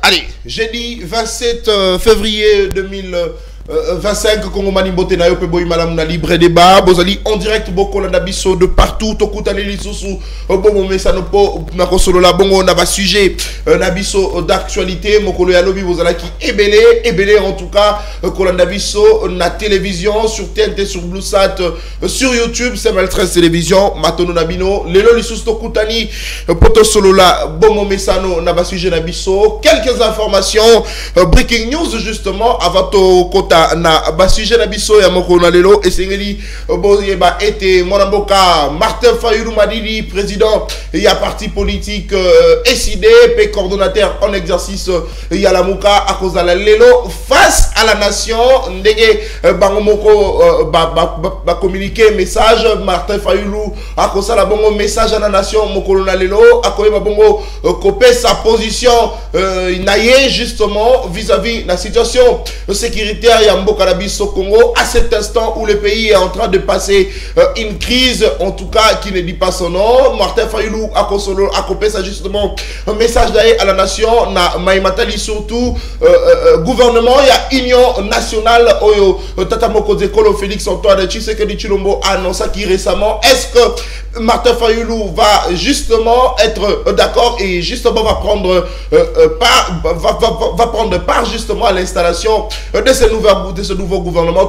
Allez, jeudi 27 février 2025, Congo Mani Mbote na yo pe boy malam na libre débat, bozali en direct boko na biso de partout, tokuta les lisusu, bomo mesa no po na kosolo la bongo na ba sujet na biso d'actualité, mokolo ya lobi bozala ki ebele en tout cas, kolanda biso na télévision, sur TNT, sur Bluesat, sur YouTube, c'est Mal13 télévision, matono na bino, lelo lisusu tokutani poto solo la bomo mesa no na ba sujet na biso, quelques informations, breaking news justement, avant to kota na ba sujet na biso ya moko na lelo esengeli boye ba ete monamboka Martin Fayulu Madidi, président ya parti politique SID pe coordonnateur en exercice ya la muka a cause la lelo face à la nation ndenge bango moko ba communiquer message Martin Fayulu a cause la bongo message à la nation moko na lelo a koyeba bongo copier sa position naye justement vis-à-vis la situation sécuritaire Mboka na biso Congo à cet instant où le pays est en train de passer une crise, en tout cas qui ne dit pas son nom. Martin Fayulu a copé ça justement un message d'ailleurs à la nation na Maïmatali surtout gouvernement il y a union nationale oyo Tata Mokonzi Ekolo Félix Antoine Tshisekedi Tshilombo a annoncé qui récemment est-ce que Martin Fayulu va justement être d'accord et justement va prendre part justement à l'installation de ce nouveau gouvernement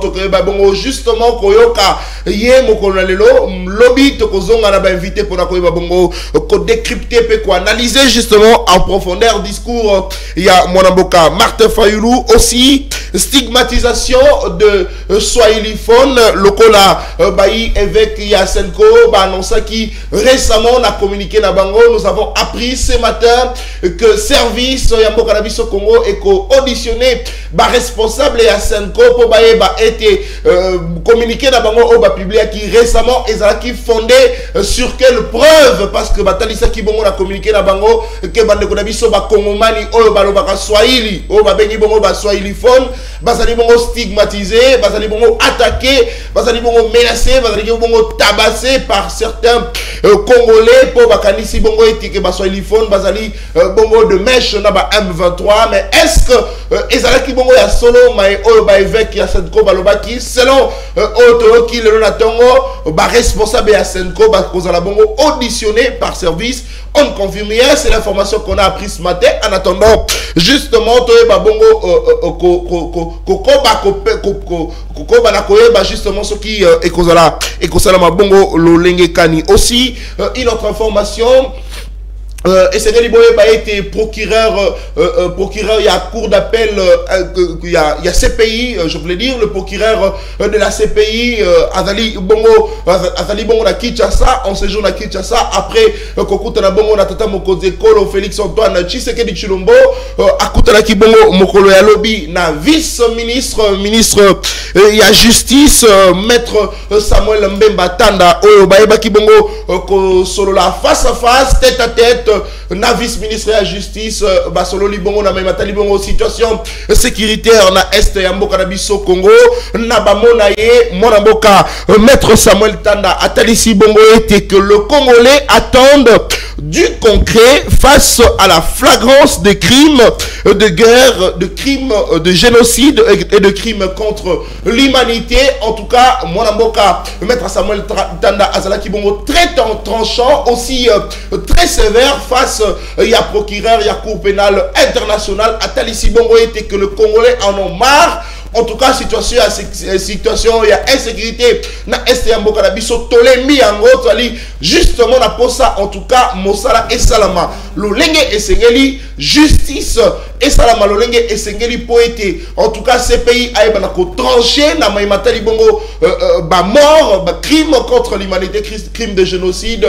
justement koyoka ye mokolo lelo lobby to kozonga na ba invité pour na koyeba bongo ko décrypter pe ko analyser justement en profondeur discours il y a Mwanamboka Martin Fayulu aussi stigmatisation de Swahiliphone lokola bayi évêque Yasenko ba annonça qui récemment on a communiqué na bango nous avons appris ce matin que service ya mboka na biso Congo et ko auditionné ba responsable Yasenko pour baye ba été communiqué na bango au ba publié qui récemment ezala qui fondé sur quelle preuve parce que batalisa ki bongo na communiqué na bango que bande ko na biso ba kongomani oyo ba lobaka Swahili o ba bengi bongo ba Swahiliphone bazali bongo stigmatisé bazali bongo attaqué bazali bongo menacé bazali bongo tabassé par certains congolais pour bakanisi bongo etike ba Swahiliphone bazali bongo de mèche na ba M23 mais est-ce que ezala ki bongo ya solo mai oyo ba évêque ya Senko balobaki selon auto qui le natongo ba responsable ya Senko ba kozala bongo auditionné par service on confirme hier c'est l'information qu'on a appris ce matin en attendant justement to ba bongo kokoba na koyeba justement ce qui est kozala ma bongo lolenge kani aussi une autre information et c'est Boye a été procureur il y a cour d'appel il y a CPI je voulais dire le procureur de la CPI Azali Bongo na Kinshasa en séjour na Kinshasa après kokuta na bongo na Tata Mokonzi Ekolo Félix Antoine Tshisekedi Tshilombo akuta na ki bongo mokolo ya lobi na vice-ministre il y a justice maître Samuel Mbemba Tanda oyo baeba ki bongo ko solo la face à face tête à tête na vice-ministre de la justice basolo libongo na matali bongo situation sécuritaire na est ya mboka na biso Congo na bamona ye mona mboka maître Samuel Tanda atalisi bongo était que le Congolais attendent du concret face à la flagrance des crimes de guerre, de crimes de génocide et de crimes contre l'humanité. En tout cas, mona mboka maître Samuel Tanda azalaki bongo très tranchant aussi très sévère face il y a procureur, il y a cour pénale internationale à Talissi Bongo était que le Congolais en ont marre. En tout cas, situation il y a insécurité na est ya mboka na biso tolé mi yango tali justement na posa en tout cas mosala et salama lolenge esengeli justice et salama lolenge esengeli poete en tout cas ces pays aïba na ko trancher na maimatali bongo ba mort ba crime contre l'humanité crime de génocide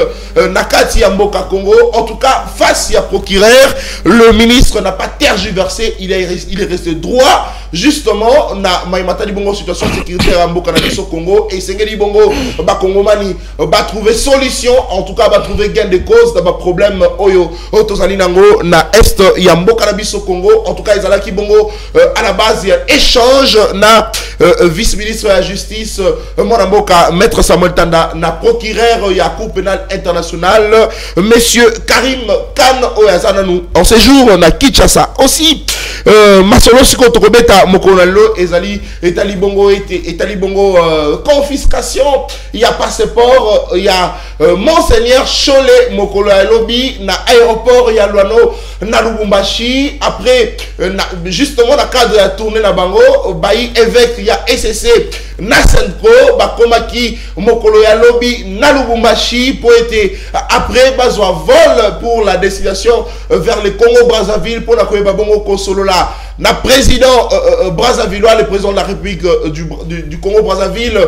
nakati ya mboka Congo en tout cas face ya procureur le ministre n'a pas tergiversé il est resté droit justement na maïmatali bongo situation sécuritaire à mboka na biso Congo et sengeli bongo ba kongomani ba trouver solution en tout cas ba trouver gain de cause dans ba problème oyo tozali nango na est ya mboka na biso Congo Congo. En tout cas, Ezalaki Bongo, à la base, il y a échange na vice-ministre de la justice, Monamboka, maître Samuel Tanda, na procureur, il y a Cour pénale internationale, monsieur Karim Khan Oyazananou, en séjour, na Kinshasa. Aussi, Masolo Siko Tokobeta, Mokonalo, Etali Bongo, confiscation, il y a passeport, il y a Monseigneur Cholet, Mokolo Lobby, na aéroport, il y a Luano, na Lubumbashi. Après, justement, dans le cadre de la tournée na Bango, Bayi évêque, il y a SSC, Nasenko, Bakomaki, Mokolo Lobby, na Lubumbashi, pour être après, Bazwa vol pour la destination vers le Congo-Brazzaville, pour la Bongo Kosolola. Na président Brazzavillois, le président de la République du Congo-Brazzaville,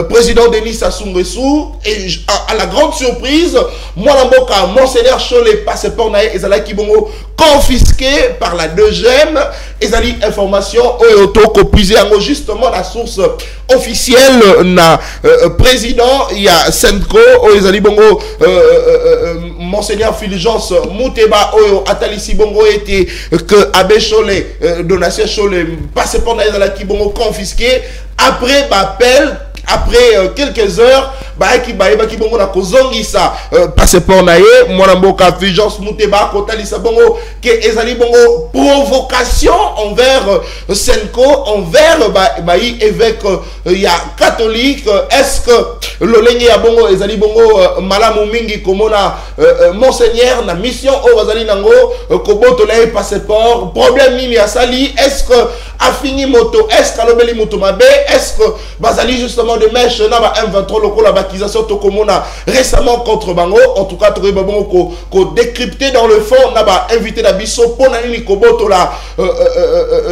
président Denis Sassou Nguesso, et à la grande surprise, Mwanamboka, Monseigneur Cholet, passeport nae, Ezalaki Bongo, confisqué par la 2e, Ezali information, Oyotoko, puisé justement la source officielle, na président, il y a Senko, Ezali Bongo, Monseigneur Fulgence Mouteba, Oyo, Atalisi Bongo, était que Abbé Cholet, Donatien Cholet, passeport nae, Ezalaki Bongo, confisqué, après, appel. Après quelques heures, passeport nae, Mwanamboka, Fulgence Mouteba, Kotalisa Bongo, que ezali bongo provocation envers Senko, envers évêque ya catholique. Est-ce que l'olenge ya bongo ezali bongo malamu mingi komona monseigneur na mission o bazali nango koboto na passeport problème nini asali? Est-ce que afini moto, est-ce qu'alobeli moto mabe, est-ce que bazali justement de mèche na ba M23 loko la bakisation to komona récemment contre bango? En tout cas to bongo ko décrypter dans le fond na ba invité na biso pona nini koboto la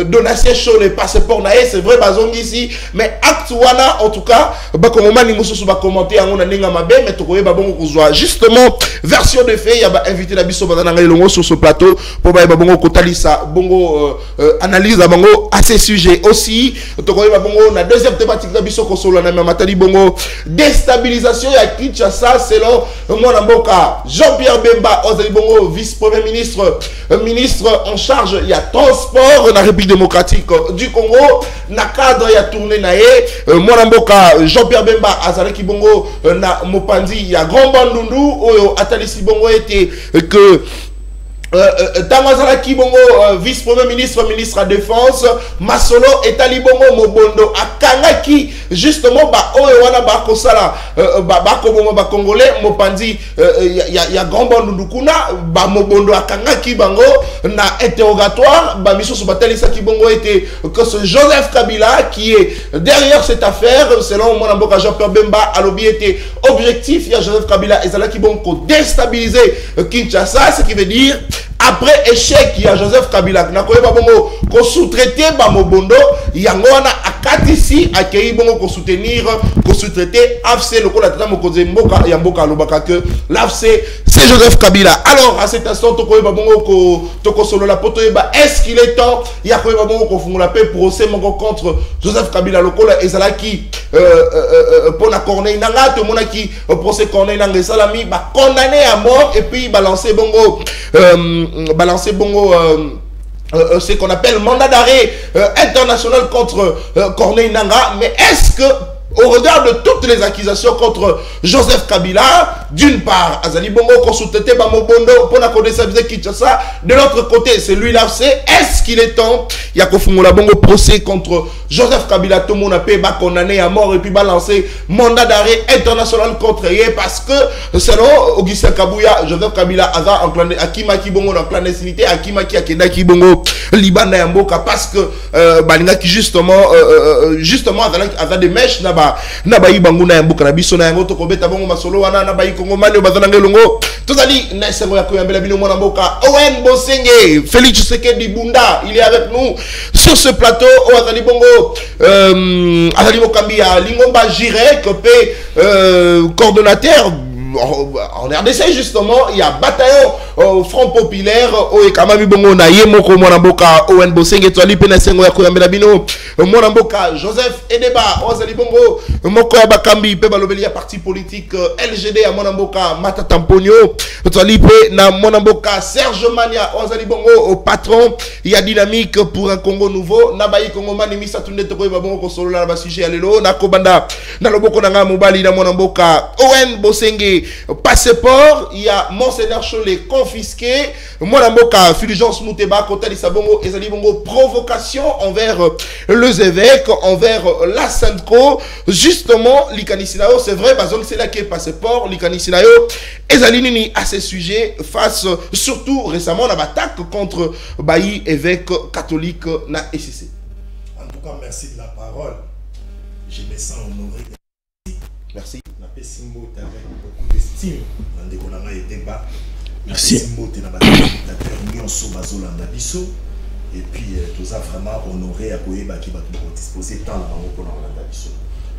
donation show les passeports na c'est vrai bazongi ici, mais acte wana en tout cas ba komomani mususu ba commenter yango na ninga mabe, mais to koyeba bongo kozwa justement version de fait ya ba invité na biso bazana ngai longo sur ce plateau pour ba bongo kotalisa bongo analyse à bongo à ces sujets aussi. To koyeba bongo na deuxième thématique na biso ko solo na matali bongo déstabilisation ya Kinshasa selon Mwana Mboka Jean-Pierre Bemba ozali bongo vice-premier ministre ministre en charge ya transport na République démocratique du Congo na cadre ya tournée na Mwana Mboka Jean-Pierre Bemba azalaki bongo na mopanzi ya Grand Bandundu oyo atalisi bongo était que Tamazalaki bongo vice-premier ministre, ministre à défense, Masolo et Talibongo Mobondo Akangaki justement ba oyo wana ba kosala ba kobomo ba congolais mopandi ya grand bandu kuna ba Mobondo Akangaki bango na interrogatoire ba miso batalisa ki bongo était que ce Joseph Kabila qui est derrière cette affaire selon mon amboka Jean-Pierre Bemba alobi était objectif ya Joseph Kabila ezalaki bongo déstabiliser Kinshasa, ce qui veut dire après échec, il y a Joseph Kabila qui sous-traité Mobondo, yango wana akati ici accueilli bongo ko soutenir ko sous-traiter AFC le tata mokoze mboka ya mboka lobaka que l'AFC c'est Joseph Kabila. Alors à cet instant toko bongo ko toko solo la poto est-ce qu'il est temps ya ko bongo ko fungula pe procès mongo contre Joseph Kabila lokola ezalaki pona Corneille Nanga to monaki procès Corneille Nanga salami ba condamné à mort et puis balancer bongo ce qu'on appelle mandat d'arrêt international contre Corneille Nanga. Mais est-ce que au regard de toutes les accusations contre Joseph Kabila, d'une part, Azali Bongo consulté Bamobondo pour la connaissance de Kinshasa, de l'autre côté, c'est lui l'AFC, est-ce qu'il est temps, il y a Kofungola Bongo procès contre Joseph Kabila, tout le monde a payé, condamné à mort et puis balancer mandat d'arrêt international contre lui parce que selon Augustin Kabouya, Joseph Kabila a Akimaki Bongo dans la clandestinité, Akimaki Akedaki Bongo, Liban et Mboka parce que Balinga qui justement a des mèches na ba ibangu na mboka na biso na yango to kobeta bongo masolo wana na ba ikongo mali bazana ngelongo tozali na sengo ya koyambela bino mwana mboka Owen Bosenge Félix Tshisekedi Bunda il est avec nous sur ce plateau o azali bongo azali mokambi ya Lingomba Jirek pe coordonnateur en RDC justement, il y a bataillon Front Populaire au Ekamami Bongo na Yemoko Monamboka Owen Bosenge Toali Penasengo ya Koyambela Bino Monamboka Joseph Edeba Ozali Bongo Moko ya Bakambi pe balobeli ya parti politique LGD à Monamboka Mata Tamponio Toali pe na Monamboka Serge Mania Ozali Bongo au patron il y a dynamique pour un Congo nouveau Nabayi Congo Mani Misa Tunde Toko Babongo Kosolo na ba sujet alelo na Kobanda na loboko na nga Mobali na Monamboka Owen Bosenge passeport il y a Monseigneur Cholet confisqué Monamboka Fulgence Mouteba Kota Lisabongo Ezali Bongo provocation envers les évêques envers la Sainte-Co justement l'Ikanisinayo c'est vrai Bazong c'est là qui est passeport l'Ikanisinayo Ezali Nini à ces sujets face surtout récemment on a attaque contre Bailly évêque catholique na SCC. En tout cas merci de la parole, je me sens honoré. Merci. Avec beaucoup d'estime dans des colonnes et débats. Merci. Et puis, tout ça vraiment honoré à Koyeba qui va disposer tant là pour la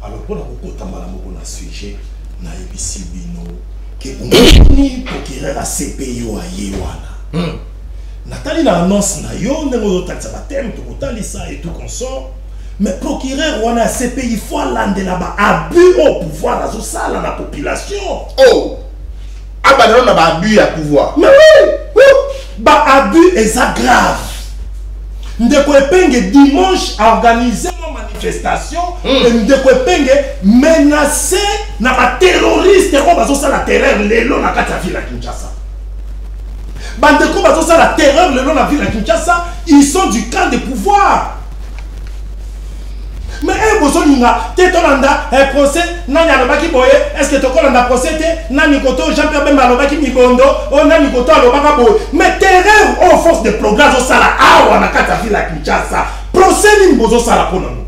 alors, pour la sujet, na ABC Bino, qui est procureur à CPI ou à Yewana. Nathalie l'annonce, na yo, n'engo taxa baptême, tout ça et tout consort. Mais procureur on a CPI il faut aller là-bas abus au pouvoir à ça dans la population. Oh, ah bah non on a abus à pouvoir. Mais oui, bah abus est ça grave. Ndeko Epenge dimanche organisé une manifestation et Ndeko Epenge menacé na ba terroriste ko bazo ça la terreur lelo na kati ya ville à Kinshasa. Bandeko bazo ça la terreur lelo na ville à Kinshasa, ils sont du camp de pouvoir. Mais un bozo ninga tetolanda un procès nani alobaki boye est-ce que tokolanda procès te nani koto Jean-Pierre Bemba alobaki mibondo o nani koto alobaka boye mais terreur aux forces de progrès au sala awa na kata ville à Kinshasa procès ni bozo sala pona no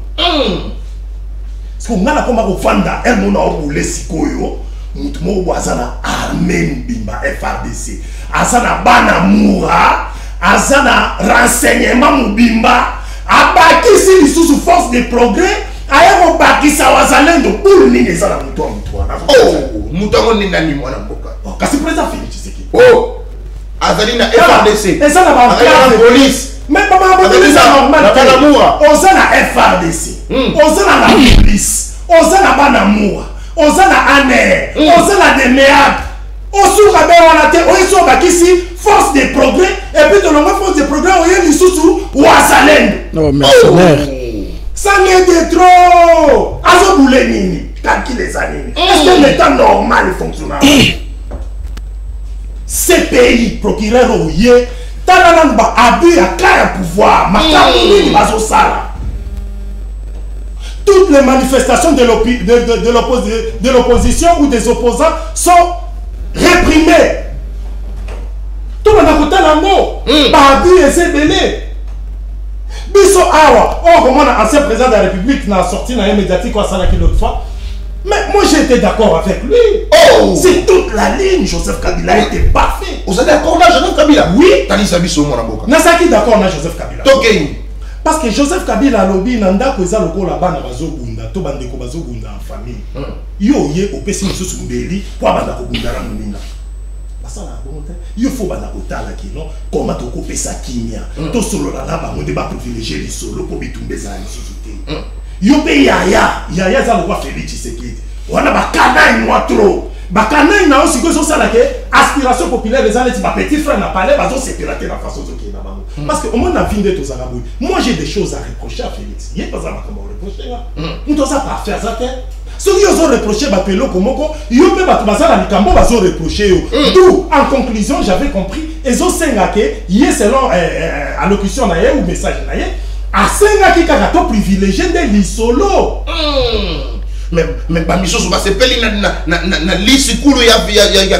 parce que ngala komba ko fanda el mona obule sikoyo mutu mo bwazana armée bimba FRDC azana bana moura azana renseignement mubimba abakisi lisusu force de progrès ayako bakisa wazalendo pour nini ezala mutu wa mutu wana oh mutu ngo nini mwana mboka kasi président Félix Tshisekedi oh azali na FRDC ezala ba police mais baba police normal ozana FRDC ozana la police ozana bana moura ozana ANR ozana DMEAC osuka be wana te oyeso bakisi force de progrès et puis de longue force de progrès oye lisusu wazalendo non mercenaire ça n'est de trop azo boule nini kaki les années est-ce que l'état normal fonctionne CPI procureur oye tanana ba abus à kaya pouvoir makamu nini bazo sala toutes les manifestations de l'opposition ou des opposants sont réprimés. Tout le monde a l'amour. Babu et c'est belé. Biso Awa, oh, comment l'ancien président de la République n'a sorti dans les médiatique ou à Salaki l'autre fois. Mais moi j'étais d'accord avec lui. Oh! C'est toute la ligne, Joseph Kabila était parfait. Vous êtes d'accord là, Joseph Kabila? Oui. Tali Sabiso Monaboka. Nasaki d'accord là, Joseph Kabila. Tokei. Parce que Joseph Kabila lobby nanda ko eza lokola bana bazobunda to bandeko bazobunda en famille. Yo ye opesi mususu mbeli kwa banda ko bunda na muninga. Basala bonte. Yo faut banda ko tala kino comment to ko pesa kimia. To solo la ba mo de ba privilégier li solo ko bitumbeza ni susuté. Yo pe yaya za lokwa Félix Tshisekedi. Wana ba kana inwa trop. Bakana ina aussi que ça la que aspiration populaire les années ma petit frère n'a parlé bazo sécurité la façon de qui na bango parce que au moins na vie de tous arabes moi j'ai des choses à reprocher à Félix il est pas ça m'a reprocher là on doit ça pas faire ça ceux qui ont reproché bapelo komoko yo pe batu bazala likambo bazo reprocher d'où en conclusion j'avais compris ezo senga ke yé selon allocution na yé ou message na yé a senga ki kaka to privilégié de l'isolo mais pas mission sur c'est peli na liste kulu ya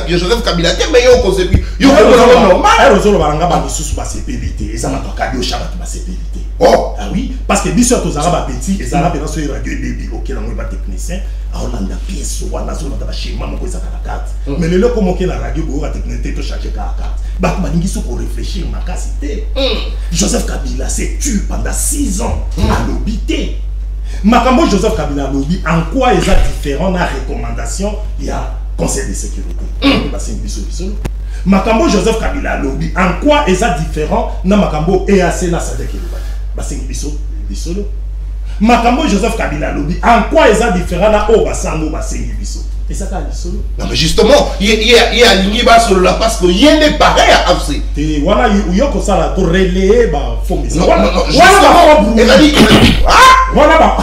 Joseph Kabila mais yo ko sepi yo ko normal erozolo baranga ba lisusu ba sepelité ezama to kadio shaba ba sepelité oh ah oui parce que biso to zara ba petit ezala pe na so radio débit OK na mo ba technicien a Hollanda pièce wana zo na ba schéma moko ezaka na carte mais le loko moké na radio bo ba technicien to changer carte ba ba ningi so ko réfléchir na casité Joseph Kabila s'est tué pendant 6 ans à l'obité Makambo Joseph Kabila lobby en quoi est ça différent la recommandation il y a conseil de sécurité basengi biso bisolo makambo Joseph Kabila lobby en quoi est ça différent na makambo EAC na Sadek Elobaki basengi biso bisolo makambo Joseph Kabila lobby en quoi est ça différent na o basango basengi biso et ça ka bisolo non mais justement il y a lingi ba solo là parce que yende pareil à AFC te wana yoko sala to relayer ba fomis wana ba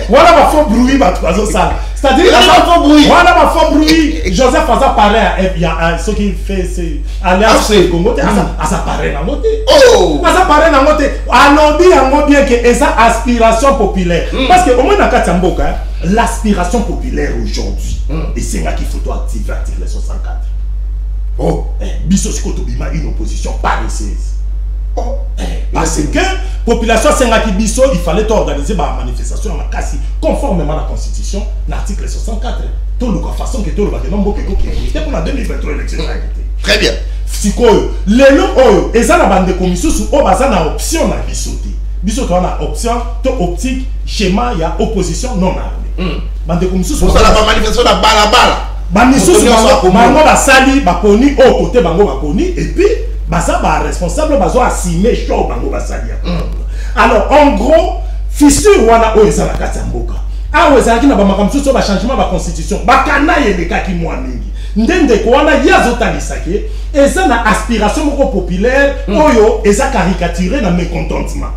voilà ma faux bruit, c'est-à-dire voilà ma faux bruit. Joseph Faza paraît, il y a ce qui fait c'est aller à ce Congo, ça paraît dans moté. Oh, ça paraît dans moté. Alors bien que esa aspiration populaire, parce que au moins dans Katamboka, l'aspiration populaire aujourd'hui, et c'est là qu'il faut activer l'article 64. Oh, biso sikoto bima une opposition paresseuse. Oh, parce que population Sengaki Bisso, il fallait organiser ma manifestation à Makassi conformément à la constitution, l'article 64. Tout le façon que tout le monde qui pour la 2023 élection. Très bien. Si quoi, les lots, et ça la bande de commission sous na option na Bissoté. Bissoté on a option, to optique, schéma, il y a opposition non armée. Bande de commission sous. Ça la manifestation la bala. Bamiso sous bango basali bakoni au côté bango bakoni et puis basa ba responsable bazo assumer show bango basali. Alors en gros fissure wana o ezala kati ya mboka. Ah ezala ki na ba makamso so ba changement ba constitution. Ba kana yeleka ki mwa mingi. Ndende ko wana yazo talisake eza na aspiration moko populaire oyo eza caricaturé na mécontentement.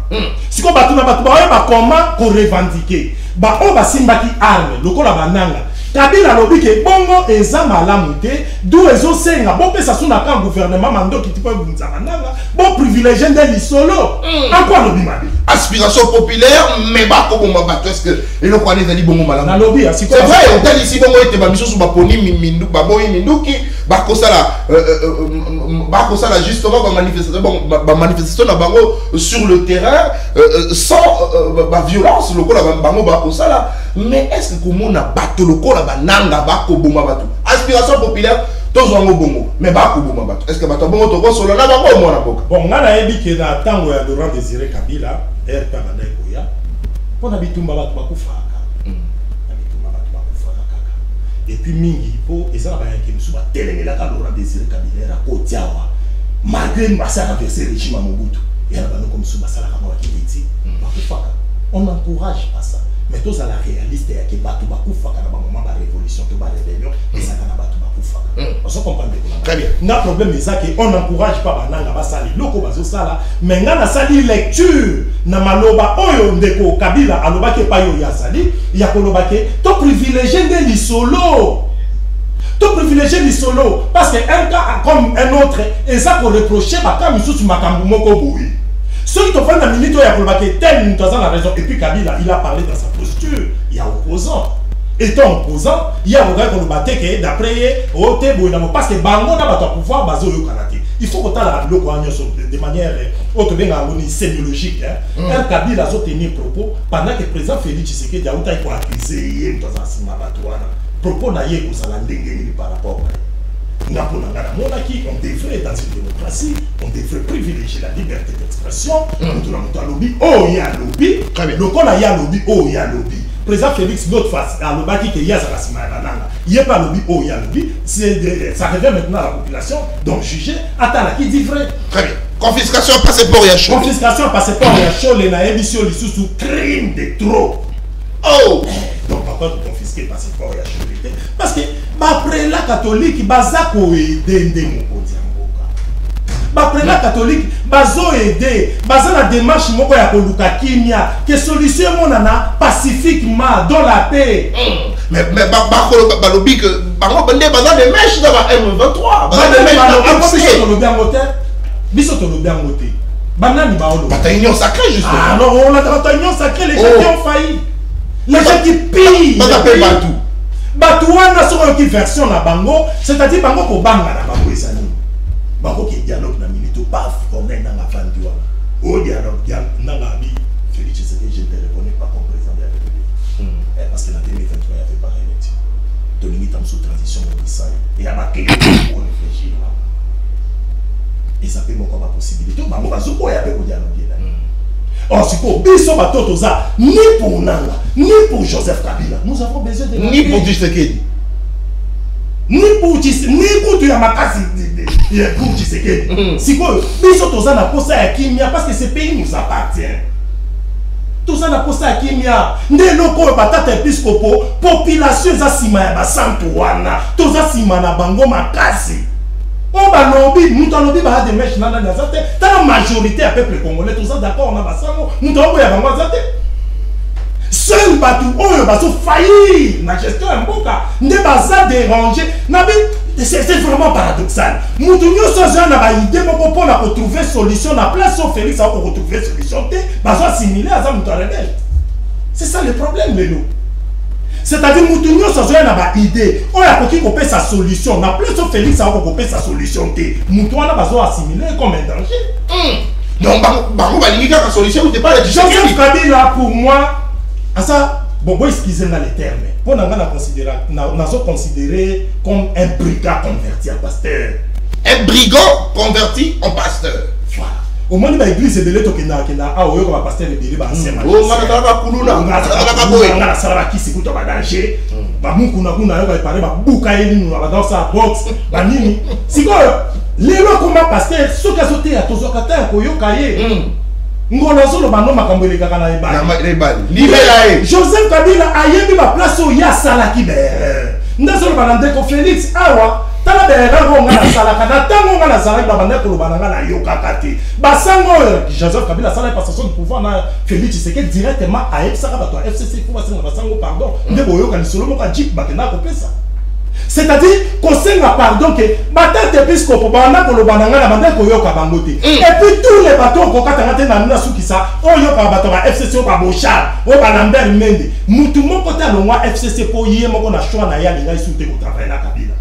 Siko batu na batu ba ba comment ko revendiquer. Ba o ba simbaki arme lokola bananga. Kabila lobi ke bongo eza malamu te d'où ezo senga bon pesa suna ka gouvernement mando ki tipo bunzaka nanga bon privilégié de lisolo en quoi lobi mabi aspiration populaire mais ba ko bomba bato est-ce que et le quoi ezali bongo malamu na lobi c'est vrai on tali ici bongo ete ba miso su ba poni mindu ba boyi minduki ba ko sala justement ba manifestation na bango sur le terrain sans violence lokola bango ba ko sala mais est-ce que comment na bato lokola bananga bako boma bato aspiration populaire tozo ngo bongo mais bako boma bato est-ce que bato bongo to ko solo na bango mo na boka bon ngana yebi ke na tango ya Laurent Désiré Kabila RP bandai koya pona bitumba bato bakufaka bitumba bato bakufaka kaka et puis mingi po ezala ba yake musuba telengela ka Laurent Désiré Kabila ra kotiawa malgré masaka verser régime Mobutu et la bano comme suba sala ka ba kiti bakufaka on n'encourage pas ça. Mais tous à la réaliste et que batu bakufaka na moment de la révolution to ba rébellion et ça kana batu bakufaka on se comprend bien. Très bien. Na problème c'est ça que on n'encourage pas bananga basali loko bazo sala mais ngana sali lecture na maloba oyo ndeko Kabila aloba ke pa yo ya sali ya koloba ke to privilégié de lisolo to privilégié lisolo parce que un cas comme un autre et ça pour reprocher ba ka misusu makambu moko boui. Ceux qui te font la minute, il y a tel la raison. Et puis Kabila, il a parlé dans sa posture. Il y a opposant. Étant opposant, il y a un gars qu'on battait que d'après, parce que Bango n'a pas pouvoir baser au Canada. Il faut que tu aies de manière sémiologique. Un Kabila a tenu propos pendant que le président Félix Tshisekedi a été accusé de propos naïe par rapport à on devrait, dans une démocratie, on devrait privilégier la liberté d'expression. Lobby, oh, il y a un lobby. Le con a lobby, oh, il y a un lobby. Président Félix, l'autre face, à l'obaki qui y a il n'y a pas lobby, oh, il y a lobby. Ça revient maintenant à la population. Donc, juger, attends, qui dit vrai. Très bien. Confiscation, passeport, Yacho. Confiscation, passeport, Yacho, les naïbis, les sous crime de trop. Oh! Donc, par contre, confisquer passeport, Yacho. Parce que, après la catholique, bazako aider ndemokonzi mboka. Après la catholique, bazo aider, baza la démarche moko ya koluka kimia, que solution monana pacifiquement dans la paix. Mais balobi que bango bande baza des mèches dans la M23. Baza des mèches dans la biso to lobi angote. Banani baolo. Bataillon sacré justement. Ah non, on a bataillon sacré, les gens qui ont failli. Les gens qui pillent. Baza pe batou. Batouana sur une version na bango, c'est-à-dire bango ko banga na bango ezali. Bango qui dialogue na minute paf comme na la fin du wana. O dialogue na la bi Félix Tshisekedi je ne te reconnais pas comme président de la République. Parce que la 2023 il y avait pas réélection. De limite en sous transition au Bissau et à ma clé pour réfléchir. Et ça fait encore la possibilité bango bazuko ya be ko dialogue là. Or, si pour Bisso Batotoza, ni pour Nanga, ni pour Joseph Kabila, nous avons besoin de ni pour Tshisekedi. ni pour tu ya makasi pour Tshisekedi. Si quoi biso toza na posa ya kimia parce que ce pays nous appartient. Toza na posa ya kimia ndelo ko batata episcopo population za sima ya basantu wana toza sima na bango makasi. On va lobby, nous t'en lobby ba de mèche na na zate ta majorité à peuple congolais toza d'accord na basango nous t'en ya bango zate. Seul batou oyo baso faillir na gestion ya mboka nde baza déranger na c'est vraiment paradoxal. Moutounio soza na ba idée moko pona ko trouver solution na place au Félix a ko retrouver solution té baso assimiler à ça moutou rebelle. C'est ça le problème Lelo. C'est-à-dire Moutounio soza na ba idée oya ko ki ko pe sa solution na place au Félix a ko pe sa solution té moutou na baso assimiler comme un danger. Donc bango balingi ka solution ou t'es pas Joseph Kabila pour moi à ça, bon, excusez-moi les termes. Pour nous considérer comme un brigand converti en pasteur. Un brigand converti en pasteur. Voilà. Au moment où l'église est de l'État, qui a un pasteur de Bélé, c'est un oh, on a un qui s'écoute en danger. On a parlé de Boukaïli, on a dans sa boxe. C'est quoi? Les lois comme un pasteur, ceux qui ont sauté à tous les cas, Joseph Kabila a eu ma place au Yasalaki Ber. Ndazolo Banandeko Félix Awa, Tala Berra Ronga Salaka, Natango na Salak Banandeko Bananga na Yokakati. Basango, Joseph Kabila Salak passation de pouvoir na Félix Tshisekedi directement à Epsarabato, FCC pour Basango pardon. Ndebo Yoka ni solo moka Jeep Bakena Kopesa. C'est-à-dire qu'on sait pardon que batante épiscopo bana ko lobananga na bande ko yoka bangote. Et puis tous les bateaux ko katangate na nuna sukisa o yoka bato ba FCC o ba Bochard o ba Lambert Mende. Mutu moko ta longwa FCC po yé moko na choix na ya linga isute ko travailler na Kabila.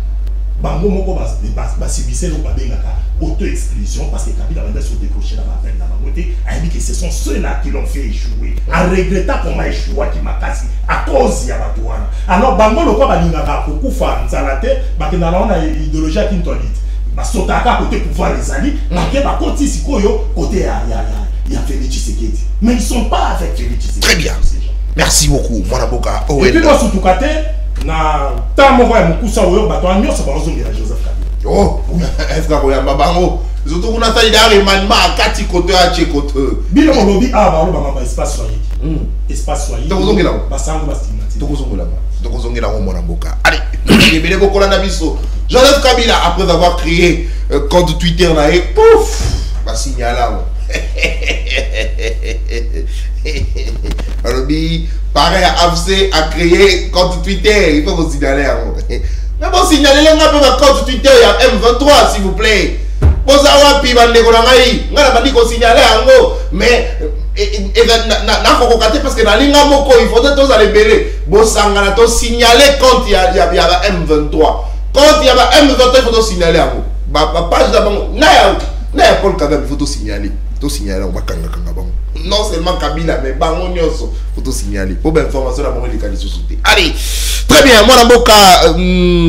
Bango moko ba sibise lo ba bengaka auto-exclusion parce que Kabila va se décrocher dans la peine dans la beauté. A dit que ce sont ceux-là qui l'ont fait échouer. En regrettant comment échouer qui m'a cassé à cause de Yabatuana. Alors, Bango, le quoi, Balingara, Kokufa, Nzalate, Bakenala, on a idéologie à Kintolit. Sotaka, côté pouvoir les alliés, Baké, Bakoti, Sikoyo, côté il y a Félix Tshisekedi. Mais ils ne sont pas avec Félix Tshisekedi. Très bien. Merci beaucoup, Mwanaboka. Et puis, dans ce tout cas, na Tamoua et Moukoussa, Bato, Nyo, ça va rejoindre Joseph Kabila. Oh, est-ce que vous avez surtout qu'on a fait des maniements à 4 côtés à chaque côté. Bilo lobby a ba espace soyé. Espace soyé. Donc vous là. Basango bastimati. Donc vous là. Donc vous là mon boka. Allez, les bébés beaucoup la nabiso. Joseph Kabila après avoir créé compte Twitter là et pouf, va signaler là. Alors pareil à AFC a créé compte Twitter, il faut vous signaler. Mais bon, signalez un peu ma compte Twitter, il y a M23, s'il vous plaît. Bozawa pi bande ko ngai, ngala bandi ko signaler ango, mais na ko kokate parce que na linga moko il faut tous aller belé. Bosanga na to signaler compte il y a M23. Quand il y a M23, il faut signaler ango. Ba page d'abord, na Paul Kagame il faut signaler. To signaler on va kanga bango. Non seulement Kabila mais bango nyonso faut to signaler. Pour bien information la bango les kali société. Allez. Très bien, moi Mboka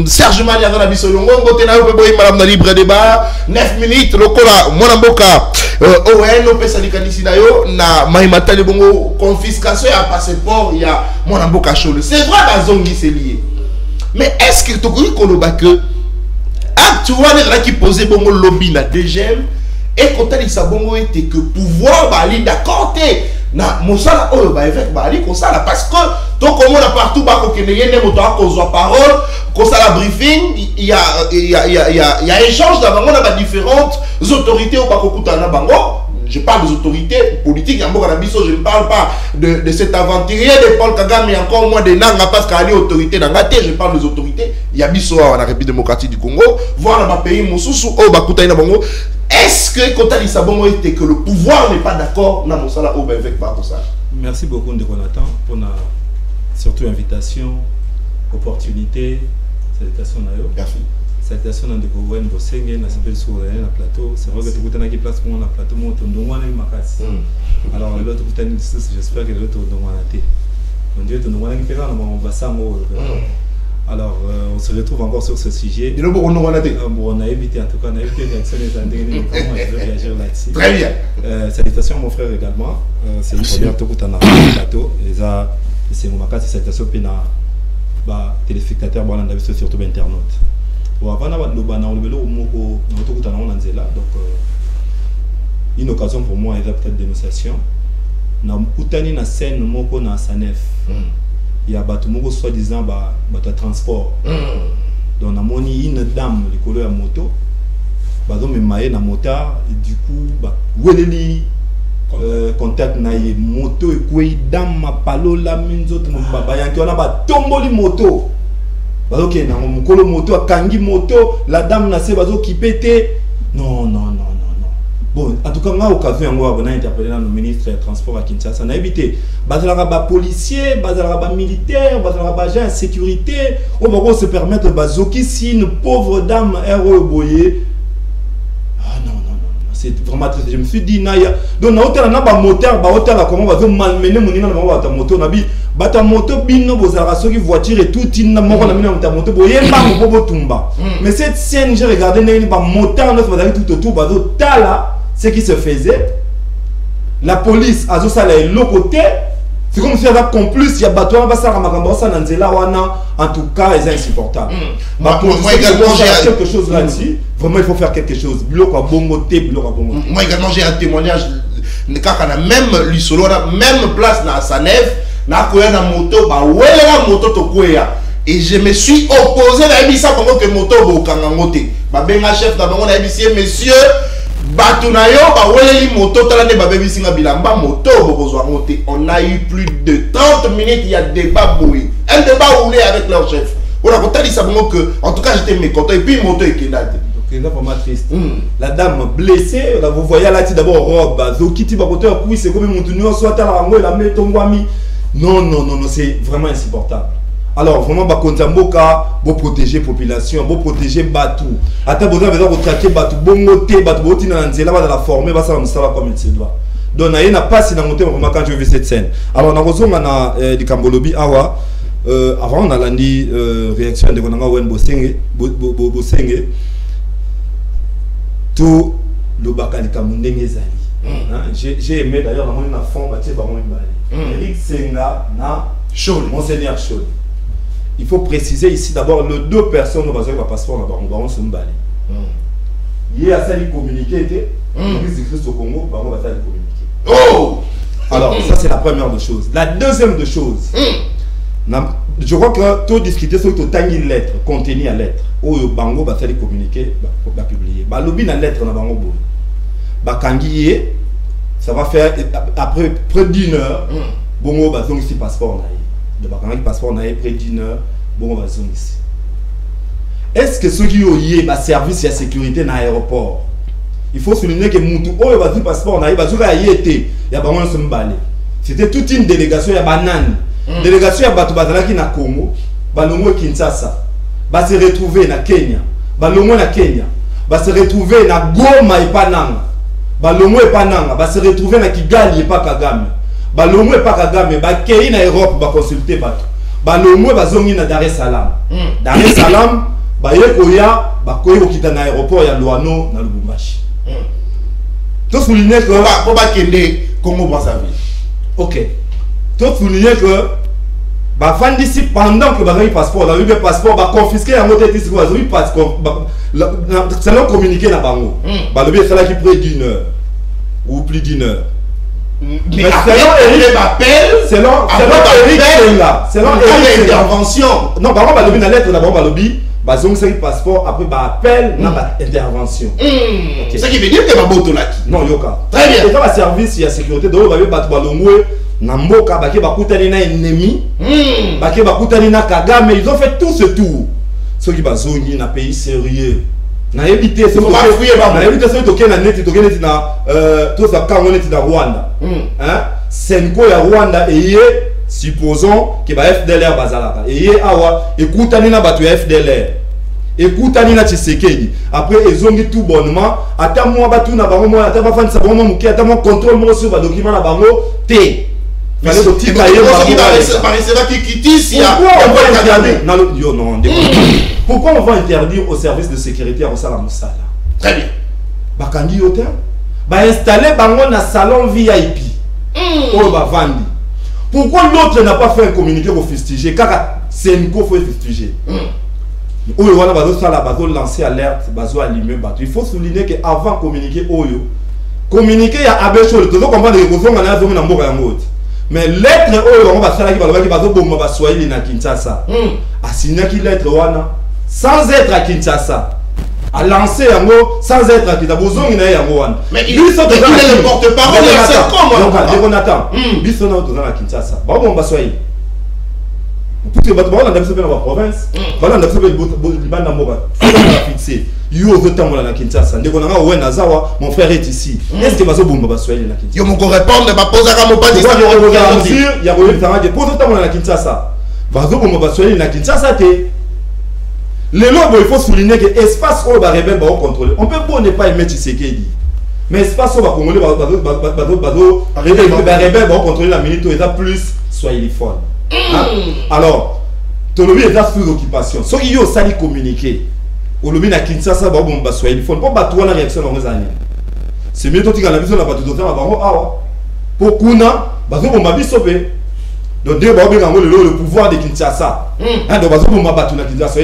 Serge Mali dans la bisolongo ngote na yo boy madame na libre débat 9 minutes lokola moi Mboka ON pesa likanisi na yo na mahimata le bongo confiscation ya passeport ya moi Mboka Cholo. C'est vrai bazongi c'est lié. Mais est-ce que tu koloba que actuellement là qui posait bongo lobby na DGM et quand il bongo était que pouvoir bali d'accord na mosala oyo ba évêque bali ko sala parce que donc comme on a partout ba ko keneye ne moto akozwa parole ko sala briefing il y a échange d'avant on a différentes autorités au ba ko kutana bango. Je parle des autorités politiques, je ne parle pas de cet aventurier de Paul Kagame, mais encore moins de Nanga, parce qu'il y a des autorités dans la je parle des autorités. Il y a Bisso en République démocratique du Congo, voir dans le pays, est-ce que quand il s'abonne était que le pouvoir n'est pas d'accord dans mon salaire au avec par ça? Merci beaucoup de Jonathan pour la surtout invitation, opportunité, salutation Nayo. Merci. Salutation dans découvrir une bossenge, na s'appelle sur le plateau. C'est vrai que tu as qui place pour le plateau, mon ton don wana makas. Alors l'autre tu j'espère que l'autre don wana té. Mon Dieu, ton don wana qui fait là mon bassango. Alors on se retrouve encore sur ce sujet. On a évité en tout cas, on a évité d'accès comment je vais réagir là-dessus. Très bien. Salutations à mon frère également. C'est une première tout le plateau. C'est mon makas, salutations pena téléspectateurs, surtout internautes. avant de donc une occasion pour moi il y a peut-être dénonciation na kutani na scène moko na Sanef il y a bato moko soi-disant bato transport donc na moni une dame likolo ya moto bazo me maye na motard du coup ba weleli contact na ye moto ekwe dame palola minzoto baba yanki ona ba tomboli moto bazo ke na mokolo moto akangi moto la dame na se bazo kipete non. Bon, en tout cas, on a occasion de interpeller le ministre des Transports à Kinshasa. On a évité. Bazalaka ba policier, bazalaka ba militaire, bazalaka ba agent de sécurité. On va se permettre bazoki si une pauvre dame est boyé. Ah non. C'est vraiment triste. Je me suis dit, Naya. Donc, on a un moteur, comment on va malmener mon ina na moto nabi. Bata moto bino bozalaka soki voiture et tout ina moko na mina moto boye mbango bobo tumba. Mais cette scène, j'ai regardé na moteur neuf bazali tout autour bazo tala. Ce qui se faisait, la police a l'autre côté, c'est comme si il y avait complice, il y a bateau, en tout cas, c'est insupportable. Moi également, j'ai quelque chose là-dessus. Vraiment, il faut faire quelque chose. Moi également, j'ai un témoignage. Même l'isolo, même place dans Sanef, na moto, et je me suis opposé à Ebissa pendant que moto bokangamote. Benga chef d'abord, monsieur. Batunayo, moto, bilamba, moto, on a eu plus de 30 minutes, il y a débat bouillé. Un débat roulé avec leur chef. On a dit ça que, en tout cas, j'étais mécontent. Et puis, moto est là. Donc, là, vraiment triste. La dame blessée, là, vous voyez là, d'abord, robe, Zokiti, Bakoteur, puis c'est comme mon soit à la rango, la met ton ami. Non, c'est vraiment insupportable. Alors, vraiment, vous protéger la population, vous protéger Batou. Attends, vous avez traquer Batou, vous montez Batou, vous avez la former, vous avez comme il se doit. Donc, il n'y a pas si vous vraiment quand je veux cette scène. Alors, on a des Kambolobi, avant, on a dit réaction de Wen Bosenge, tout le Bakali Kamundenge Zali. J'ai aimé d'ailleurs, on a un fond, Eric Senga, Monseigneur Chaud. Il faut préciser ici d'abord les deux personnes qui ont passeport là-bas, on va se balayer. Il y a ça qui communiquer, l'Église du Christ au Congo, on va faire communiquer. Oh! Alors, ça c'est la première des choses. La deuxième des choses, je crois que tout discuter sur tout tangi lettre, contenu à lettre, où le bango va faire communiquer, va publier. Bah l'obi na lettre na bango bo. Bah kangi ça va faire après près d'une heure, bongo va donc ici passeport là. De bakanga passeport na près d'une heure, bongo va donc ici. Est-ce que ceux qui ont eu un service de sécurité dans l'aéroport, il faut souligner que Moutou, oh, il va dire passeport, il va dire qu'il y a un Mbale. C'était toute une délégation, il y a Banane. Délégation, il y a Batu na Congo, Balongo Kinshasa, va se retrouver na Kenya, Balongo na Kenya, va se retrouver na Goma et Pananga, Balongo et Pananga, va se retrouver na Kigali et pas Kagame, Balongo et pas Kagame, va Kenya na Europe, va consulter Batu, Balongo va zongi na Dar es Salaam, Dar es Salaam. Bayekoya, bakoyo kita na aéroport ya Luano na Lubumbashi. Tout souligner que pour pas kende Congo Brazzaville. OK. Tout souligner que ba fan d'ici pendant que ba passeport, la le passeport ba confisquer la moto ici ba oui passeport. Ça leur communiquer na bango. Ba le bien ça là qui près d'une heure ou plus d'une heure. Mais selon Eric m'appelle, selon Eric là, selon Eric intervention. Non, ba ba le bien la lettre là ba le bien bazong c'est passeport après ba appel na ba intervention. Okay. Ça qui veut dire que ba boto là. Non yoka. Très bien. Et dans la service il y a sécurité donc ba ba balongwe na mboka ba ke ba kutani na ennemi. Ba ke ba kutani na Kagame, ils ont fait tout ce tour. Ceux qui bazongi na pays sérieux. Na éviter ce pas fouiller ba. Na éviter ce token na net na tout ça quand on est dans Rwanda. Hein? Senko ya Rwanda et supposons que ba FDLR bazalaka et awa écoutani na batu FDLR écoutani na Tshisekedi après ezongi tout bonnement ata moi batu na bango moi ata ba fanisa bango muki ata moi contrôle moi sur ba document na bango té fallait que tu bailler pourquoi on va interdire au service de sécurité à Osala Moussala. Très bien. Bakandi hôtel ba installer bango na salon VIP oh ba vandi. Pourquoi l'autre n'a pas fait un communiqué pour fustiger? Car c'est une faut fustiger. Oyo wana bazo sala bazo lancer alerte bazo allumer bato. Il faut souligner que avant communiquer oyo communiquer ya abechol to comprendre que kozonga na zonga na mboka yango. Mais lettre oyo on va sala ki balobaki bazo bomba ba Swahili na Kinshasa. Asignaki lettre wana sans être à Kinshasa. A lancé yango sans être à Kinshasa. Bozongi na yango wana. Mais il est le porte-parole de ce comment. Donc on attend. Biso na to na Kinshasa. Ba bomba Swahili. Tout ce que vous avez dans la province, vous avez fixé. Mon frère est ici. Est-ce que vous avez bomba Swahili na Kinshasa? Yo moko répondre ba poser ka mo pas dire. Il y a eu temps de poser temps na Kinshasa. Vous bomba Swahili na Kinshasa té. Les lobes, il faut souligner que l'espace où les rebelles vont contrôler. On peut ne pas aimer Tshisekedi. Mais l'espace où les Congolais rebelles vont contrôler la minute, il y a plus swahiliphone. Alors, Tolobi est sous occupation. Ce qui est aussi communiqué. Olobi na Kinshasa ba bomba swahiliphone. Pour battre la réaction dans les années. C'est mieux toi tu as la vision la battu d'autant avant awa. Pour kuna bazo bomba bisope. Donc dès ba benga le pouvoir de Kinshasa. Donc bazo bomba battu na Kinshasa.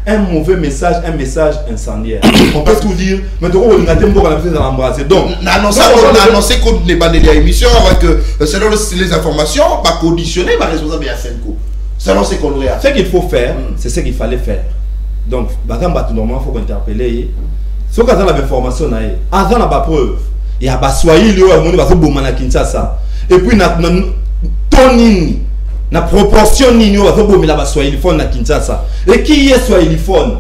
Un mauvais message, un message incendiaire. On peut tout dire, mais donc on a tempo la prise à l'embrasser. Donc, on a annoncé qu'on n'est pas de l'émission avec selon les informations, pas conditionné par responsable à Senko. Selon ce qu'on aurait à faire. Ce qu'il faut faire, c'est ce qu'il fallait faire. Donc, normalement, il faut interpeller. Ce qu'on a dans l'information, il y a des preuves. Il y a des Swahili, il y a des Kinshasa. Et puis, Tonini. Na proportion ni on va bomber la Swahiliphone na Kinshasa. Et qui est Swahiliphone?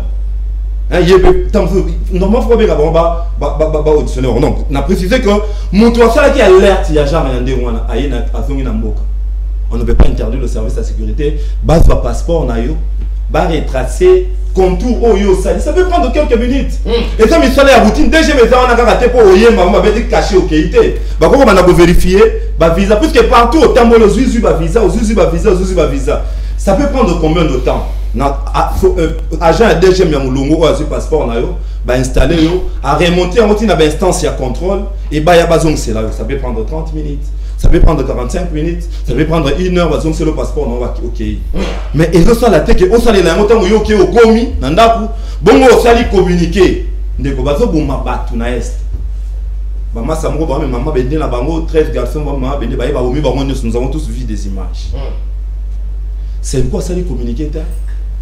Normalement faut bien ba auditionner. Non, na précisé que mon toi ça qui alerte il y a jamais ndé wana ayena azongi na mboka. On ne peut pas interdire le service de sécurité, base ba passeport na yo, ba retracer contour oyo ça peut prendre quelques minutes. Et ça me sale la routine déjà mais ça on a raté pour oyemba on va être caché au qualité. Ba ko on a vérifier ba visa puisque partout au tambo le zuzu ba visa au zuzu ba visa au zuzu ba visa. Ça peut prendre combien de temps? Agent DG Mulongo ou azur passeport na yo ba installer yo à remonter en routine à instance ya contrôle et ba ya bazong c'est là ça peut prendre 30 minutes. Ça peut prendre 45 minutes, ça peut prendre 1 heure, parce que c'est le passeport, on va ok. Mais ils ont la tête, ils ont la montagne, ils ont commis, ils ont communiqué. Ils ont maman, ça m'a dit, maman, 13 garçons, nous avons tous vu des images. C'est quoi ça, les communiquer?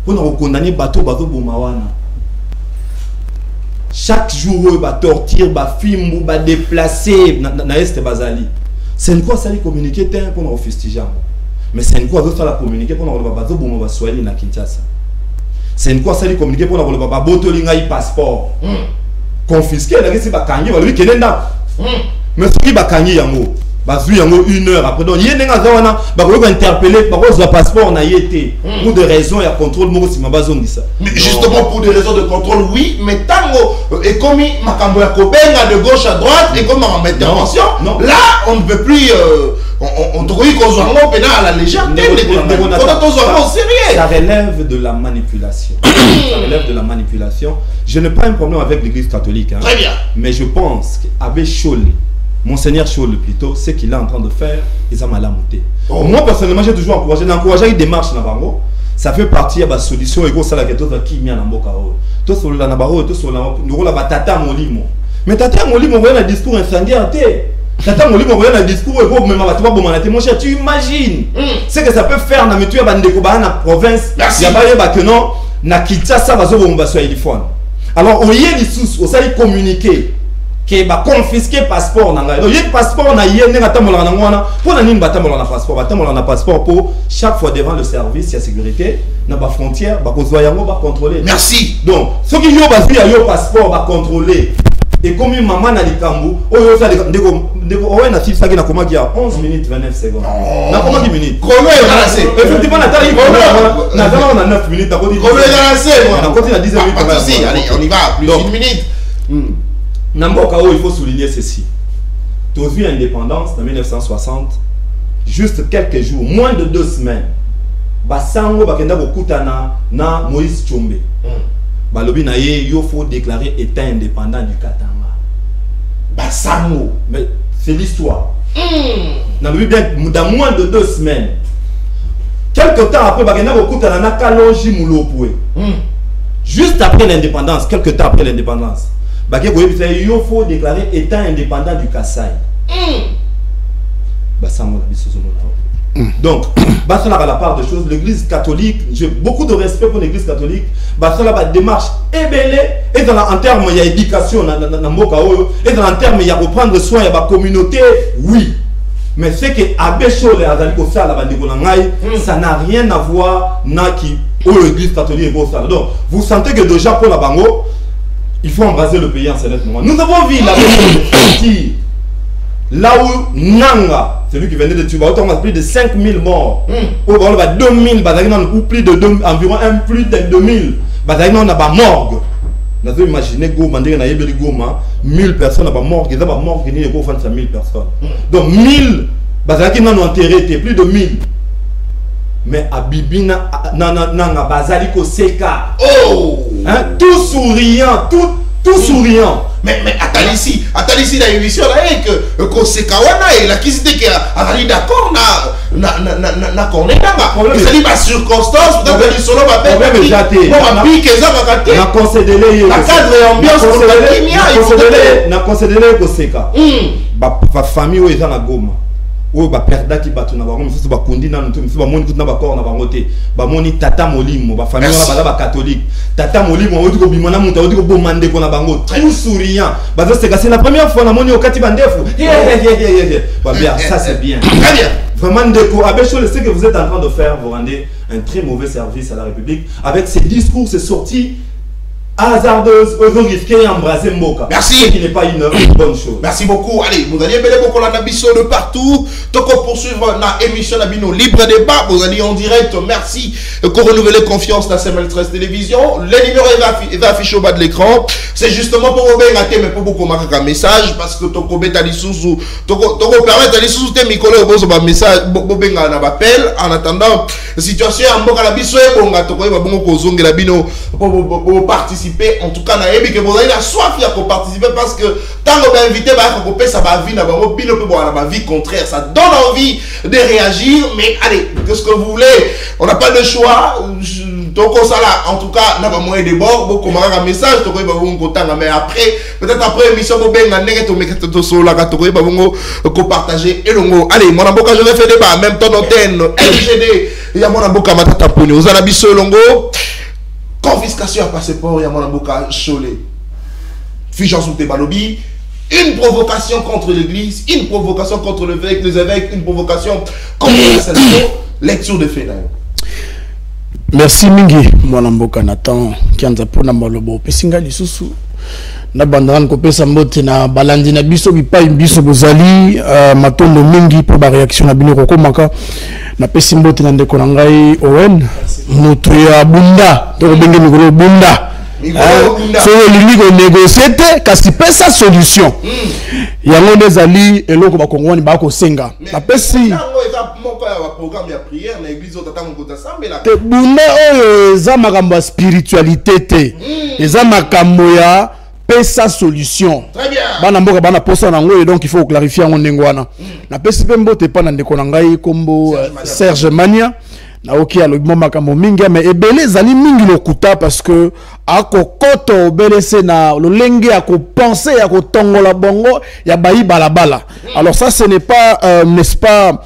Pour nous condamner, bateau, Boumawana. Chaque jour, ils vont tortir, ils vont filmer, ils vont déplacer, na Est Bazali. C'est quoi ça, les communiquer pour nous fustiger? Mais c'est quoi ça, la communiquer pour nous bateau, Boumba Swahili na Kinshasa. C'est quoi ça, les communiquer pour nous bateau, les passeport. Confisquer, la récit bakangi, lui qui est là. Mais ce qui bakangi yango. Bazu yango 1 heure après donc yé nenga zawana ba ko interpeller ba ko passeport na yété pour des raisons ya contrôle mo si mabazongi ça. Mais justement pour des raisons de contrôle oui, mais tango et comme makambo ya kobenga de gauche à droite et comme en intervention là on ne peut plus on trouve qu'on soit à la légèreté ça relève de la manipulation. Ça relève de la manipulation. Je n'ai pas un problème avec l'église catholique hein. Très bien. Mais je pense qu'avec Cholle Monseigneur Cholle plutôt, ce qu'il est en train de faire, ils ont mal monté. Moi personnellement, j'ai toujours encouragé une démarche dans Bango. Ça fait partie de la solution et ça la qui m'a en boka. Tout sur la nabaro, tout sur la nous la tata molimo. Mais tata molimo voyait un discours incendiaire. Tata molimo voyait un discours et vous même tu vas bomanater mon cher, tu imagines ce que ça peut faire dans metu ya bandeko ba na province. Ya ba que non na Kinshasa bazo bomba swahiliphone. Alors on y est les sous, on s'est communiquer. Que ba confisquer passeport na ngai. Donc il passeport na yé nga tamola na ngwana. Pour na nini batamola na passeport, batamola na passeport pour chaque fois devant le service ya sécurité na ba frontière ba kozwa yango ba contrôler. Merci. Donc ce qui yo bazui ya yo passeport ba contrôler. Et comme maman na likambu, oyo ça ndeko owe na fifsa ki na komaki ya 11 minutes 29 secondes. Na komaki minutes. Comment est lancé? Effectivement na tali na dans na 9 minutes na kodi. Comment est lancé moi? Na kodi na 10 minutes. Allez, on y va plus d'une minute. Namboka, il faut souligner ceci. Tu as vu l'indépendance en 1960, juste quelques jours, moins de 2 semaines. Basango bakenda kokutana na Moïse Tshombe. Balobi na ye, il faut déclarer État indépendant du Katanga. Basango. Mais c'est l'histoire. Dans moins de 2 semaines. Quelque temps après, bakenda kokutana na Kalonji Mulopwe. juste après l'indépendance, quelques temps après l'indépendance, il faut déclarer état indépendant du Kasaï. Donc, à la part de choses, l'église catholique, j'ai beaucoup de respect pour l'église catholique, la démarche est belle, et en termes il y a éducation, et en termes il y a reprendre soin, il y a la communauté, oui. Mais c'est que Abéchol et ça n'a rien à voir avec l'église catholique. Donc, vous sentez que déjà pour la Bango, il faut embraser le pays en ce moment. Nous avons vu la partie là où Nanga, celui qui venait de Tuba, on a plus de 5000 morts. On a 2000, ou plus de environ plus de 2000. On a pas morgue. Nous avons imaginé que 1000 personnes ont morgue. Ils ont morgue, ils ont 1000 personnes. Donc 1000, ils ont enterré plus de 1000. Mais à Bibina, Nanga, Bazaliko Seka. Oh! Tout souriant, tout souriant. Mais attends ici dans l'émission là que Sekawana et la qualité qui a dit d'accord na connaît mais ça dit pas circonstance dans le solo va faire problème jaté bon pique ça va cater na concédé la cadre ambiance na concédé ko Seka ba famille où ils ont la Goma où ba perda qui batu na bango misusu ba kundi na misusu ba moni na ba corps na bango te ba moni tata molimo ba famille na ba catholique tata molimo on dit ko bimana muta on dit ko bomande ko na bango tout souriant ba c'est la première fois na moni au kati bandefu ba bien ça c'est bien très bien vraiment Ndeko Abéchol, ce que vous êtes en train de faire, vous rendez un très mauvais service à la République avec ces discours, ces sorties hasardeuses, risquées et embrasées Mboka. Merci. Ce qui n'est pas une bonne chose. Merci beaucoup. Allez, vous allez bien beaucoup la Nabiso de partout. Donc on poursuivre la émission Nabino Libre Débat. Vous allez en direct. Merci qu'on renouvelle confiance dans CML13 Télévision. Le numéro est affiché au bas de l'écran. C'est justement pour vous rater, mais pour beaucoup marquer un message parce que ton cobé t'a dit sous ton permettre d'aller sous tes micros au besoin d'un message. Bobenga n'a appel. En attendant, situation en Mboka Nabiso et bon gâteau quoi, bon kozong la bino pour participer. En tout cas, que vous avez la soif pour participer parce que tant que vous êtes invité, ça va vivre dans vie contraire. Ça donne envie de réagir. Mais allez, qu'est-ce que vous voulez? On n'a pas de choix. Donc, ça là, en tout cas, on a moyen de bord. Beaucoup de messages. Mais après, peut-être après l'émission, vous allez partager. Allez, mon amboka, je vais faire débat. Même ton antenne, LGD, il y a mon amboka, ma tata poni. Vous allez biso longo. Confiscation à passeport, il y a mon amboka cholé. Fichant sous tes balobi. Une provocation contre l'église, une provocation contre les évêques, une provocation contre la sénation. Lecture de fait. Merci Mingi, mon amboka Nathan, qui en a pour Namalobo. Pessinga du Soussou. Na bandaran ko pesa mbote na balandi na biso bipai biso bozali matondo mingi pour ba réaction na bino ko maka na pesi mbote na ndeko na ngai Owen mutu ya bunda to benge mikolo bunda so liliko négocier te kasi pesa solution yango nezali eloko ba kongwani ba ko senga na pesi programme ya prière na église otata mokota sambela te bunda oyo eza makambo ya spiritualité te eza makambo ya pesa solution. Très bien. Bana mboka bana posa nango et donc il faut clarifier en ndengwana. Na pesi pembo te pa na ndeko na ngai kombo Serge Mania na oki alobimo makambo mingi mais ebele zali mingi lokuta parce que akokoto obelese na lolenge ako penser ako tongola bongo ya bayi balabala. Alors ça ce n'est pas n'est-ce pas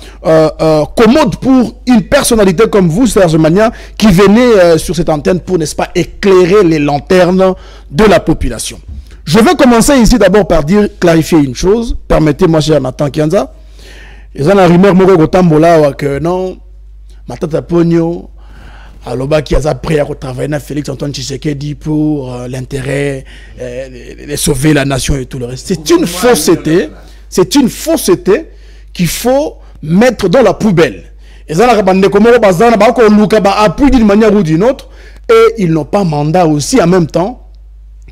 commode pour une personnalité comme vous Serge Mania qui venez sur cette antenne pour n'est-ce pas éclairer les lanternes de la population. Je vais commencer ici d'abord par clarifier une chose. Permettez-moi, cher Nathan Kianza. Ils ont la rumeur que non, Matata Pogno, Aloba qui a prêt à travailler avec Félix Antoine Tshisekedi pour l'intérêt de sauver la nation et tout le reste. C'est une fausseté. C'est une fausseté qu'il faut mettre dans la poubelle. Ils ont la appui d'une manière ou d'une autre et ils n'ont pas mandat aussi en même temps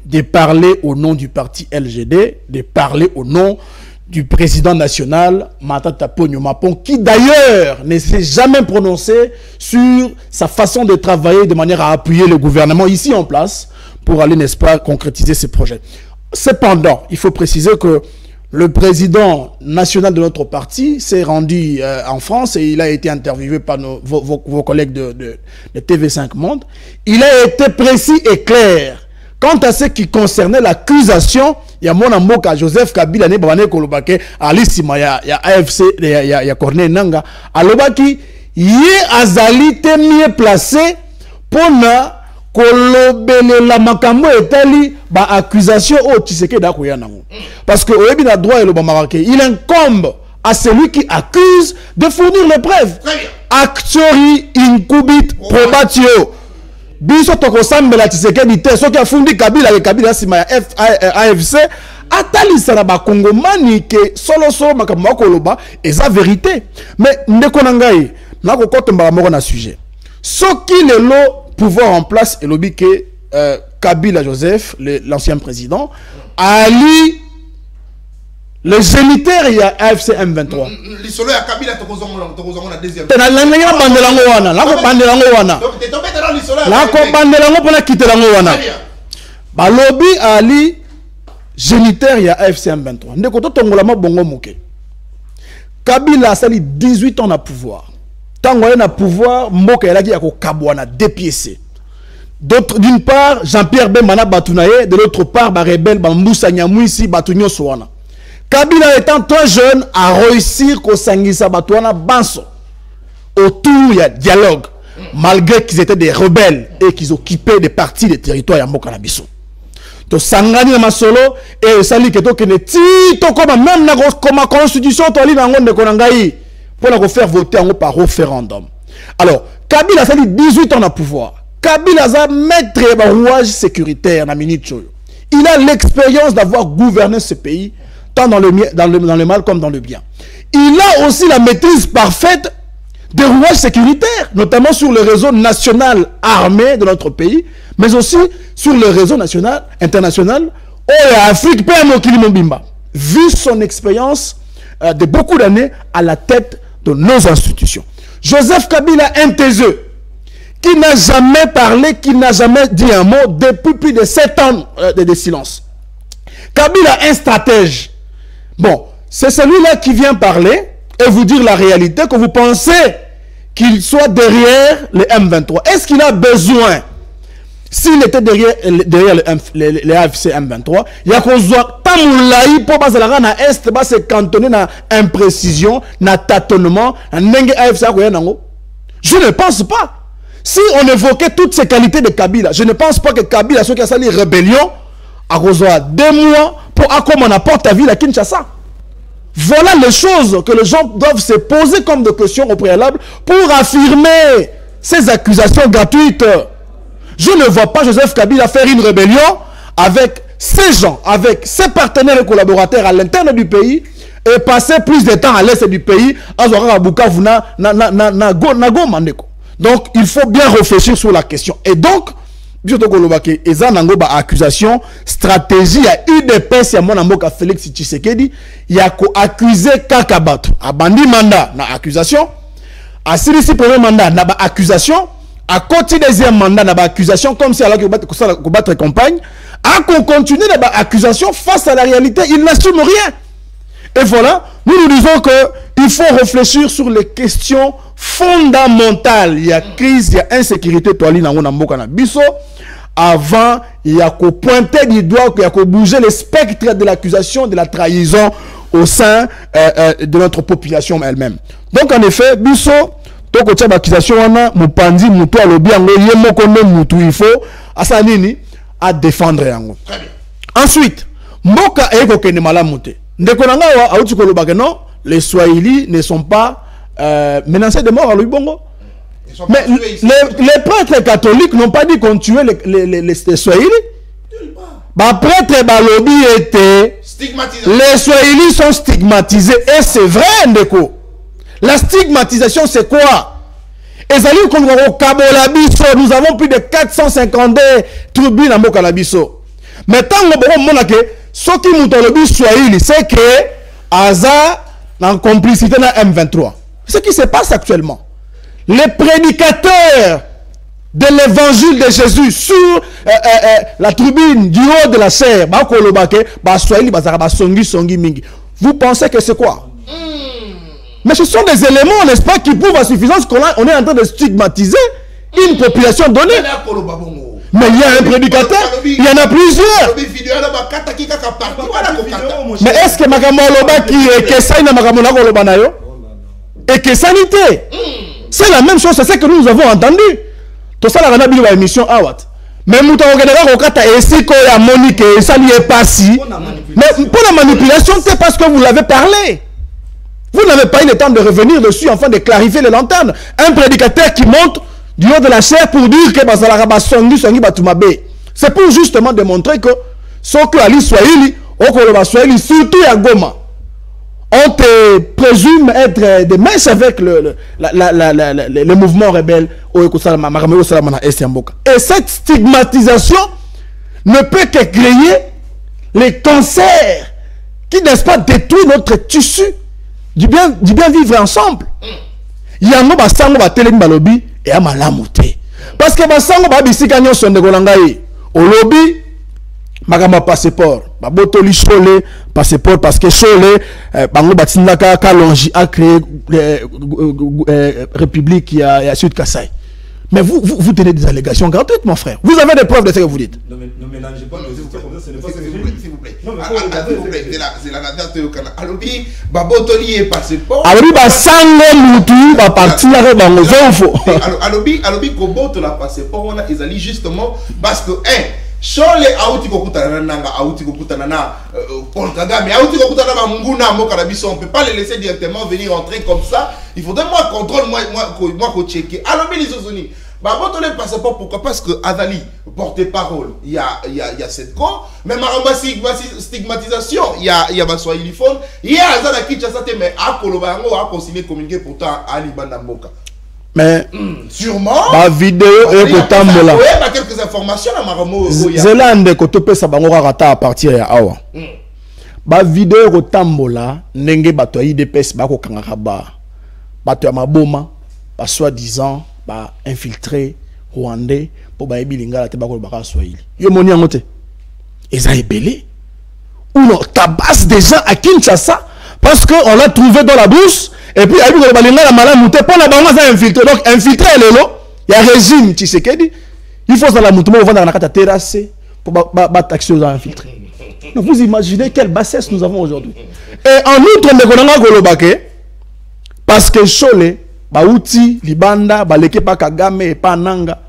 de parler au nom du parti LGD, de parler au nom du président national, Matata Pogno Mapon, qui d'ailleurs ne s'est jamais prononcé sur sa façon de travailler de manière à appuyer le gouvernement ici en place pour aller, n'est-ce pas, concrétiser ses projets. Cependant, il faut préciser que le président national de notre parti s'est rendu en France et il a été interviewé par vos collègues de TV5 Monde. Il a été précis et clair quant à ce qui concernait l'accusation. Il y a mon amour à Joseph Kabila, ne babane kolobake, alisima ya AFC, ya Corneille Nanga, alobaki yé azali te mieux placé pour na kolobele la makambo etali ba accusation au Tshisekedi da koya nango. Parce que oyebi na droit et le marqué, il incombe à celui qui accuse de fournir les preuves. Actori incubit probatio. Biso toko sambela Tshisekedi te soki afundi Kabila ke Kabila sima ya AFC atali sana ba kongomani ke solo makambo koloba eza vérité. Mais ndeko na ngai na ko kotomba moko na sujet. Soki lelo pouvoir en place et lobby que Kabila Joseph, l'ancien président, Ali, le géniteur il y a AFC M23. L'isolo ya Kabila tokozongo na deuxième. Tena langa bandelango wana, la ko bandelango wana. Donc t'es tombé dans l'isolo. La ko bandelango pona kitelango wana. Ba lobby Ali géniteur il y a AFC M23. Ndeko to tongola mabongo moke. Kabila a sali 18 ans na pouvoir. Tango na pouvoir, mboka elaki ya ko kabwana dépiécé. D'une part, Jean-Pierre Bemana Batounaye, de l'autre part, ba rebelle Bamboussa Nyamouissi Batounyo Soana. Kabila étant très jeune a réussi ko sangisa Batouana Banso. Autour il y a dialogue, malgré qu'ils étaient des rebelles et qu'ils occupaient des parties des territoires ya mboka na biso. To sangani na masolo et sali keto kene ti to koma même na koma constitution to ali na ngonde ko ngai pour faire voter par référendum. Alors, Kabila a sali 18 ans na pouvoir. Kabila a maître de rouage sécuritaire na minute choyo. Il a l'expérience d'avoir gouverné ce pays tant dans le mal comme dans le bien. Il a aussi la maîtrise parfaite des rouages sécuritaires, notamment sur le réseau national armé de notre pays, mais aussi sur le réseau national, international, Afrique, vu son expérience de beaucoup d'années à la tête de nos institutions. Joseph Kabila, un taiseux, qui n'a jamais parlé, qui n'a jamais dit un mot depuis plus de 7 ans de silence. Kabila, un stratège. Bon, c'est celui-là qui vient parler et vous dire la réalité, que vous pensez qu'il soit derrière le M23. Est-ce qu'il a besoin, s'il était derrière les AFC M23, il y a qu'on soit pas moulaï pour passer la rana est, bah se cantonner dans imprécision, dans tâtonnement, dans n'engue AFC je ne pense pas. Si on évoquait toutes ces qualités de Kabila, je ne pense pas que Kabila, ceux qui a sali rébellion, a besoin 2 mois pour comment on apporte la ville à Kinshasa. Voilà les choses que les gens doivent se poser comme des questions au préalable pour affirmer ces accusations gratuites. Je ne vois pas Joseph Kabila faire une rébellion avec ces gens, avec ses partenaires et collaborateurs à l'intérieur du pays et passer plus de temps à l'est du pays à Bukavu donc il faut bien réfléchir sur la question. Et donc, accusation, stratégie, il y a UDPS, il y a mon amour Félix Tshisekedi, il y a accusé Kakabat, à Bandi mandat, na accusation, à Silisi premier mandat, na accusation, à côté deuxième mandat, na accusation, comme si elle a battre campagne, à qu'on continue na accusation face à la réalité, il n'assume rien. Et voilà, nous disons que il faut réfléchir sur les questions fondamentales. Il y a crise, il y a insécurité, avant, il y a qu'au pointer du doigt, il y a qu'au bouger le spectre de l'accusation, de la trahison au sein de notre population elle-même. Donc en effet, Bisso, donc au accusation, on a Mupandi, Moutou, il faut à défendre. Ensuite, Moka Eko Kenemalamoute. Non, les Swahili ne sont pas menacés de mort à Louis-Bongo. Mais les prêtres catholiques n'ont pas dit qu'on tuait les Swahili. Les prêtres Balobi étaient stigmatisés. Les Swahili sont stigmatisés. Et c'est vrai, Ndeko. La stigmatisation, c'est quoi? Nous avons plus de 452 tribus dans Mokalabiso. Mais tant que ce qui nous Swahili, c'est que Aza en complicité dans M23. Ce qui se passe actuellement. Les prédicateurs de l'évangile de Jésus sur la tribune du haut de la serre, vous pensez que c'est quoi? Mais ce sont des éléments, n'est-ce pas, qui prouvent à suffisance qu'on est en train de stigmatiser une population donnée. Mais il y a un prédicateur, il y en a plusieurs. Mais est-ce que Makambo Loba qui est que ça, il n'a Makambo Loba na yo? Et que sanité? C'est la même chose, c'est ce que nous avons entendu. Tout ça, la Bible émission Awat. Mais Mouta Ogenera Okata et si ko ya Monique et ça n'y est pas si. Mais pour la manipulation, c'est parce que vous l'avez parlé. Vous n'avez pas eu le temps de revenir dessus, enfin de clarifier les lanternes. Un prédicateur qui monte du haut de la chair pour dire que c'est pour justement démontrer que ce que Ali Swahili, surtout à Goma, on te présume être des mèches avec le mouvement rebelle. Et cette stigmatisation ne peut que créer les cancers qui, n'est-ce pas, détruisent notre tissu du bien vivre ensemble. Il y a un basango batelemi balobi et a malamuté. Parce que basango babisika nyonso ndekolangai au lobby makamba passeport babotoli chole passeport parce que chole bango batindaka kalongi a créé république il y a Sud Kasaï. Mais vous tenez des allégations gratuites, mon frère. Vous avez des preuves de ce que vous dites. Ne mélangez pas les histoires comme ça, ce n'est pas ce que je dis. S'il vous plaît. S'il vous plaît. C'est la date au Canada. Alobi, Babotoli est passeport. Alobi, Basango Moutou, va partir à Bango. Alobi, Koboto la passeport, on a ils justement parce que, Chole auti kokutana nanga auti kokutana na Paul Kagame auti kokutana na Munguna Mokarabiso, on peut pas les laisser directement venir entrer comme ça. Il faudrait moi contrôle moi checker. Alors les Zozoni Baboto le passeport pourquoi? Parce que Adali porte-parole, il y a cette corps, mais maramba stigmatisation, il y a Baswahili phone, il y a Azana Kinshasa mais à Kolobango a continué communiquer pourtant à Libanda Moka. Mais sûrement ma vidéo est pourtant là. Oui, pas quelques informations à Maramo. Zelande koto pesa bango rata à partir ya awa. Ba vidéo ko tambola ndenge bato IDPS bako kangaka ba. Bato ya maboma ba soi-disant ba infiltré rwandais pour ba ebilingala te bako baka Swahili. Yo moni yango te. Eza ebelé. Ou non tabasse des gens à Kinshasa parce que on l'a trouvé dans la brousse. Et puis, il y a la malade pour la banque infiltré. Donc, infiltré, il y a un régime, Tshisekedi. Il faut que la mouton va dans la terrasse pour battre aux infiltrés. Donc, vous imaginez quelle bassesse nous avons aujourd'hui. Et en outre, on a Golobake, parce que Chole, Baouti, Libanda, Baleke pa Kagame et pa Nanga,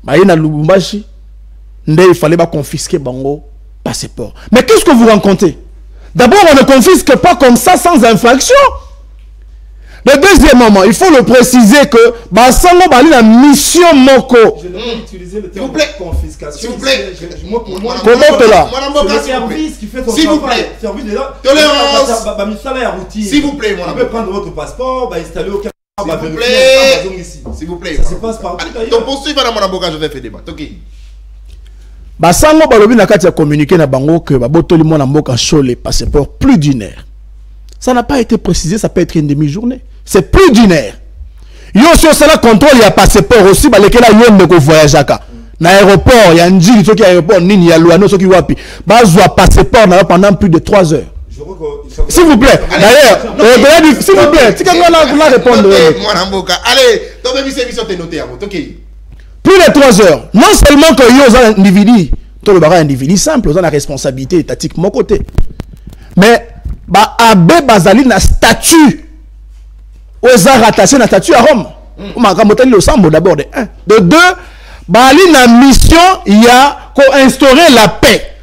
Baïna Lubumbashi, il fallait confisquer Bango passeport. Mais qu'est-ce que vous rencontrez? D'abord, on ne confisque pas comme ça sans infraction. Le deuxième moment, il faut le préciser que Basango Bali la mission Moko. Je n'ai pas utilisé le terme confiscation. S'il vous plaît. Comment te là? C'est le service qui fait son s'il vous travail. plaît. Service de là. Tolérance. S'il vous plaît, mon ami. Vous pouvez prendre votre passeport, installer au Canada. S'il vous plaît. S'il vous plaît. Ça se passe partout d'ailleurs. Donc poursuivre dans mon avocat, je vais faire débat. Ok. Basango Balobi na kati a communiqué na bango que Babotoli mona mboka Chole passeport plus d'une heure. Ça n'a pas été précisé, ça peut être une demi-journée. C'est plus d'une heure. Yo sur cela contrôle il y a passeport aussi balekela yo ndeko voyageaka. Na aéroport, il y a njili soki aéroport nini ya Luano soki wapi. Bazwa passeport na pendant plus de 3 heures. S'il vous plaît. D'ailleurs, s'il vous plaît, si quelqu'un la répondre. Allez, donc émission t'es noté à vous. OK. Plus de 3 heures. Non seulement que yo ont un individu, tout le barra individu simple, ils ont la responsabilité étatique de mon côté. Mais ba abe bazali na statut. Aux a rattaché na statut à Rome. On m'a ramotali le sambo d'abord de 1. De 2, bali na mission, il y a qu'à instaurer la paix.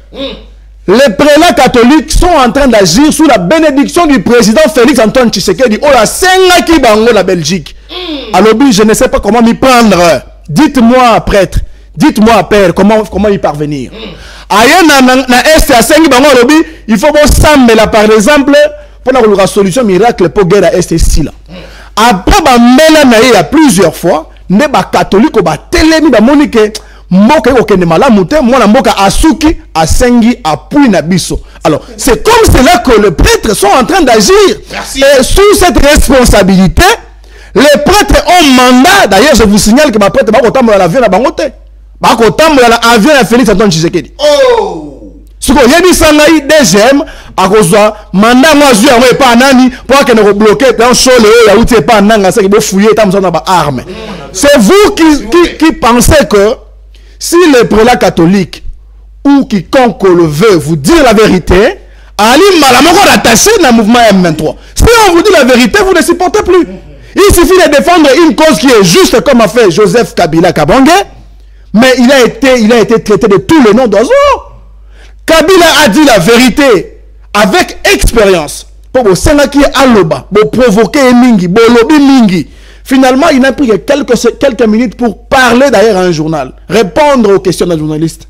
Les prélats catholiques sont en train d'agir sous la bénédiction du président Félix Antoine Tshisekedi. Oh la senga qui bango la Belgique. Alors je ne sais pas comment m'y prendre. Dites-moi, prêtre, dites-moi, père, comment y parvenir. Aïe, na est à sengi bango lobby, il faut bon samela par exemple pour la solution miracle pour guerre à est ici là. Après ba mela na il y a plusieurs fois, ne ba catholique ba telemi ba monique mboka okende malamu te mwana mboka asuki asengi apui na biso. Alors, c'est comme cela que les prêtres sont en train d'agir. Et sous cette responsabilité, les prêtres ont mandat. D'ailleurs, je vous signale que ma prêtre va autant la vie na bangote. Va autant la avion à Félix Antoine Tshisekedi. Oh! Ce qu'on y a dit, ça n'a DGM, à cause de mandat, moi, je suis pas nani, pour que nous bloquer, dans le show, il y a pas nanga, c'est que vous fouillez, t'as besoin d'avoir armes. C'est vous qui pensez que si les prélats catholiques ou quiconque le veut vous dire la vérité, Ali Malamoko attaché dans le mouvement M23. Si on vous dit la vérité, vous ne supportez plus. Il suffit de défendre une cause qui est juste comme a fait Joseph Kabila Kabangé, mais il a été traité de tous les noms d'oiseaux. Kabila a dit la vérité avec expérience. Pour vous qui est aloba, pour provoquer mingi, pour lobby mingi. Finalement, il n'a pris que quelques minutes pour parler d'ailleurs à un journal, répondre aux questions d'un journaliste.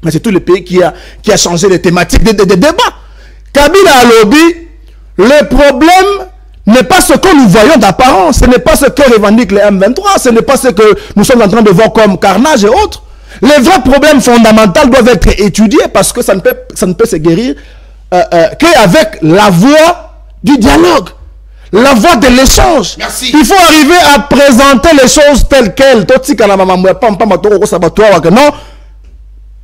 Mais c'est tout le pays qui a changé les thématiques des débats. Kabila a lobby, le problème n'est pas ce que nous voyons d'apparence, ce n'est pas ce que revendiquent les M23, ce n'est pas ce que nous sommes en train de voir comme carnage et autres. Les vrais problèmes fondamentaux doivent être étudiés parce que ça ne peut se guérir qu'avec la voie du dialogue, la voie de l'échange. Il faut arriver à présenter les choses telles quelles. Non.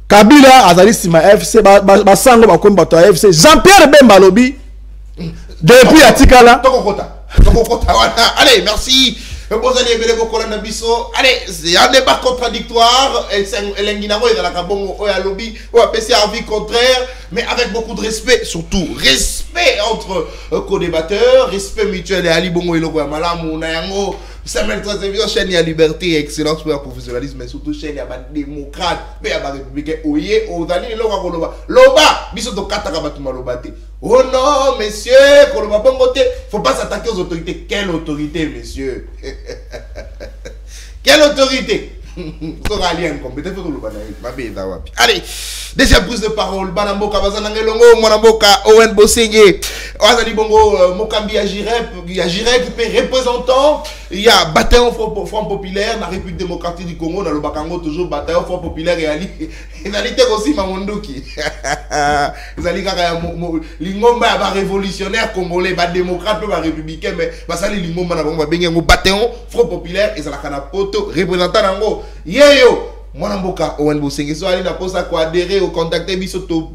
Kabila Azali Sima FC, Basango Bakombato FC, Jean-Pierre Bemba Lobi, depuis Atikala. Allez, merci. Allez, c'est un débat contradictoire. Contraire, mais avec beaucoup de respect, surtout respect entre co-débatteurs, respect mutuel et Ali Bongo et Logo Malamou Nayango. Samuel Transvision, chaîne à liberté et excellence pour le professionnalisme, mais surtout chaîne à démocrate, mais à républicain. Oye, Ozali, Loba, Loba, Bisoto Katakabatuma Lobate. Oh non, messieurs, Koloba Bongote, faut pas s'attaquer aux autorités. Quelle autorité, messieurs? Quelle autorité? Allez, deuxième prise de parole. Banamboka Bazanangelongo, Monamboka, Owen Bosenge, Azali Bongo, Mokambi Yajirep, représentant. Il y a Bataillon Front Populaire, dans la République démocratique du Congo, dans le Bakango, toujours Bataillon Front Populaire et Ali. Il y a aussi Mamondoki. Il y a Lingomba, révolutionnaire congolais, démocrate, républicain, mais ça, Lingomba, Bataillon Front Populaire et Zalakana Poto, représentant d'Ango. Yeyo! Mwanamboka Owen Bosenge so ali na posa ko adhérer au contacter biso to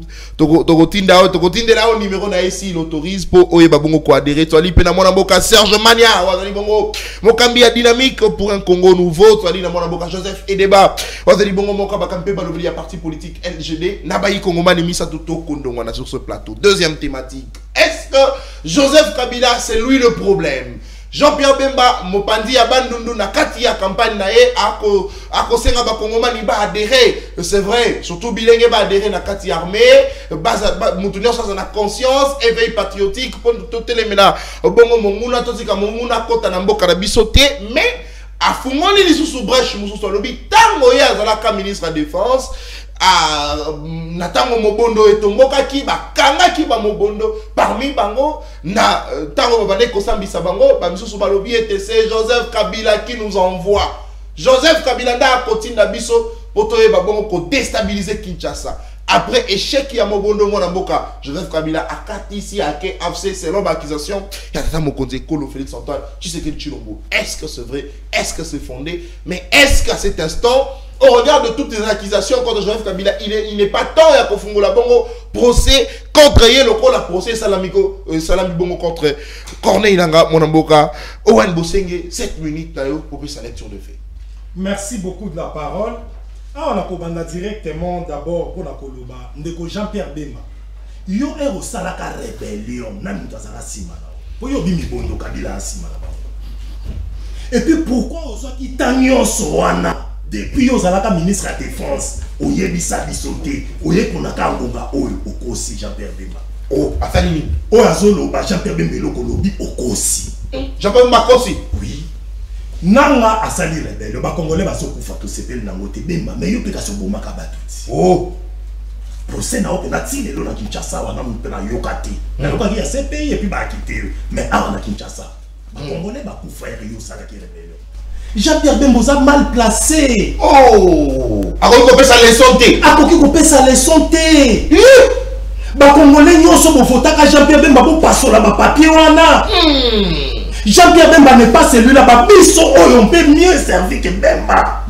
tinda au numéro na ici il autorise pour oyeba bongo ko adhérer to ali pe na Mwanamboka Serge Mania wazali bongo mokambi ya dynamique pour un Congo nouveau to ali na Mwanamboka Joseph Edeba wazali bongo moka bakampe ba l'oblia parti politique LGD na bayi Kongomani misa toto kondongwana sur ce plateau. Deuxième thématique, est-ce que Joseph Kabila c'est lui le problème? Jean-Pierre Bemba Mopandi Abandundu na kati ya campagne na ye ako senga ba Kongomani ba adhérer, c'est vrai, surtout Bilenge ba adhérer na kati armée, mutunyo sa na conscience, éveil patriotique pour tout élément bongo monguna totika monguna kota na mboka na bisoté, mais afungoli lisusu brèche mususu lobi tango ya zalaka ministre de défense natango mobondo etomboka ki bakanga ki ba mobondo parmi bango na tango babane kosambisa bango ba misusu balobi ETC Joseph Kabila qui nous envoie Joseph Kabila nda kotinda biso potoye babongo ko déstabiliser Kinshasa après échec ya mobondo mona mboka Joseph Kabila akati ici ake afse selon l'accusation ya tata mokonzi Kolo Félix Antoine Tshisekedi Tshilombo. Est-ce que c'est vrai? Est-ce que c'est fondé? Mais est-ce qu'à cet instant au regard de toutes les accusations contre Joseph Kabila, il n'est pas temps à Kofungola Bongo procès contre Yeloko, la procès Salami Bongo contre Corneille Nanga, Monamboka, Owen Bosenge, 7 minutes pour sa lecture de fait. Merci beaucoup de la parole. On a commandé directement d'abord pour la Koloba, Ndeko Jean-Pierre Bemba. Yo est au Salaka rébellion, Nami Tazara Simana. Pour yo bimi bondo Kabila Simana. Et puis pourquoi on soit qui tanyon soana? Depuis aux alaka ministre de la Défense, au yebisa bisoté, au yekonaka ngonga oyo okosi Jean-Pierre Bemba. Oh, afalini. O azolo ba Jean-Pierre Bemba lokolobi okosi. Jean-Pierre Bemba kosi. Oui. Nanga asali rebelle, ba congolais ba sokufa to sepel nango te Bemba, mais yo peka so bomaka batuti. Oh. Procès na opena tile lo na Kinshasa wana mpena yokati. Na yokaki ya CPI et puis ba quitter. Mais awa na Kinshasa, ba congolais ba kufa yo sala ki rebelle. Jean-Pierre Bemba mal placé. Oh! Ako ko pesa leçon té. Ako ko pesa leçon té. Ba congolais nyonso bo fotaka Jean-Pierre Bemba bo pasola ba papier wana. Jean-Pierre Bemba n'est pas celui-là ba biso oyo on peut mieux servir que Bemba.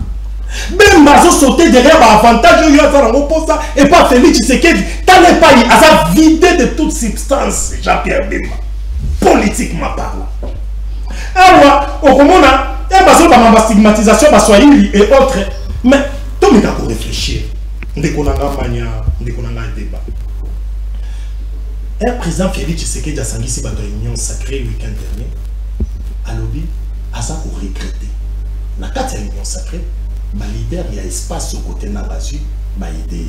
Bemba zo sauter derrière l'avantage yo za rango posa et pas Félix Tshisekedi t'allais pas y a vidé de toute substance Jean-Pierre Bemba politiquement parlant. Alors au komona et bazo ba stigmatisation ba Swahili et autres mais tout le monde a réfléchir ndekonanga mania ndekonanga débat. Un président Félix Tshisekedi a sangisi ba réunion sacrée week-end dernier à lobby à ça pour regretter. Na kati ya réunion sacrée ma leader il y a espace au côté na basu ba idée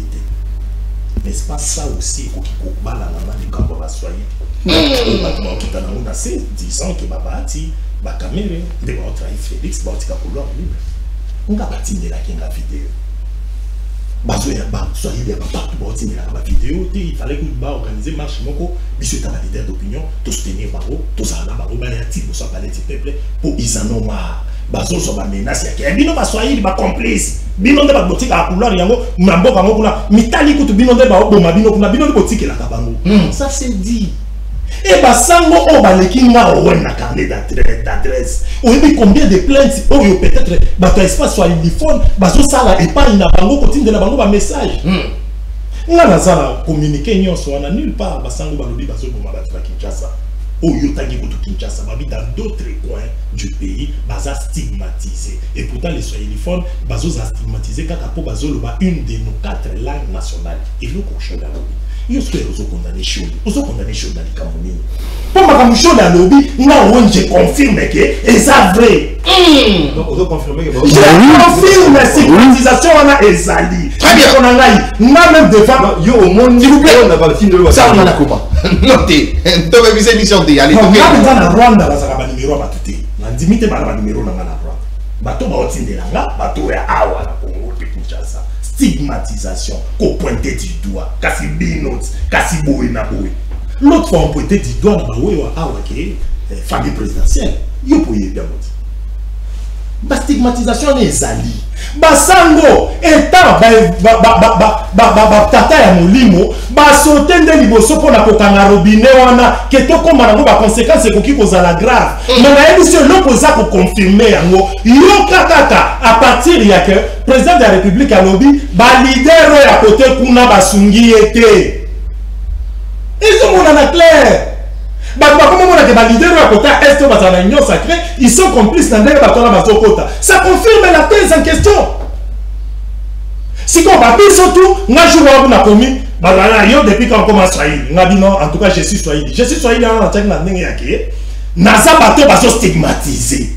n'est-ce pas ça aussi au kikobala na na likambo ba Swahili ba ko kita na una c'est disant que babati ba caméra de ba trahi Félix ba tika couloir libre nga batinde la kinga vidéo bazo ya ba Swahili ya ba partout ba batinde la ba vidéo il fallait que ba organiser marche moko biso ta leader d'opinion to soutenir baro to ça na baro ba ya tibo so parler du peuple pour ils en ont marre bazo so ba menace ya bino ba Swahili ba complice bino nde ba botika a couloir yango mboka ngo kuna mitali kutu bino nde ba oboma bino kuna bino nde botika la kabango ça c'est dit. Et basango o balekinga o na carnet d'adresse. On dit combien de plaintes o peut-être bato espace soit uniforme bazo sala et pas ina bango continue de la bango ba message. Nga nazala communiquer nyonso wana nulle part basango balobi bazo boma bato ba Kinshasa. O yotangi kutu Kinshasa babi dans d'autres coins du pays baza stigmatisé et pourtant les soins uniformes bazo za stigmatisé kaka po bazo loba une de nos 4 langues nationales et le cochon yo ce que vous condamnez chaud vous condamnez chaud dans les Camerounais pour ma comme chaud dans lobby non je confirme que et ça vrai donc vous confirmez que je confirme stigmatisation on a ezali très bien on a n'a même devant yo au monde s'il vous plaît on n'a pas fini de ça on en a coupé notez tu vas viser mission de aller donc là dans la Rwanda là ça va numéro ba tuté na dimité ba numéro na Rwanda bato ba otindela nga bato ya awa na Congo pe Kinshasa stigmatisation qu'on pointait du doigt kasi binots kasi boy na boy l'autre fois on pointait du doigt na boy wa awa ke famille présidentielle yo poye bien mot ba stigmatisation les ali basango étant ba tata ya molimo ba sauter nde liboso pona kokanga robinet wana ke to koma nango ba conséquences ekoki kozala grave mais na émission l'opposé ko confirmer yango yo kaka à partir ya que président de la République a lobby ba leader ya côté kuna basungi été ils sont mon clair. Comment on a des leaders à côté est dans la union sacrée, ils sont complices dans les bâtons à Bazokota. Ça confirme la thèse en question. Si on va dire surtout, moi je vois a commis, depuis qu'on commence Swahili, en tout cas je suis Swahili. Je suis Swahili dans la tête de Naza bateau bazo stigmatisé.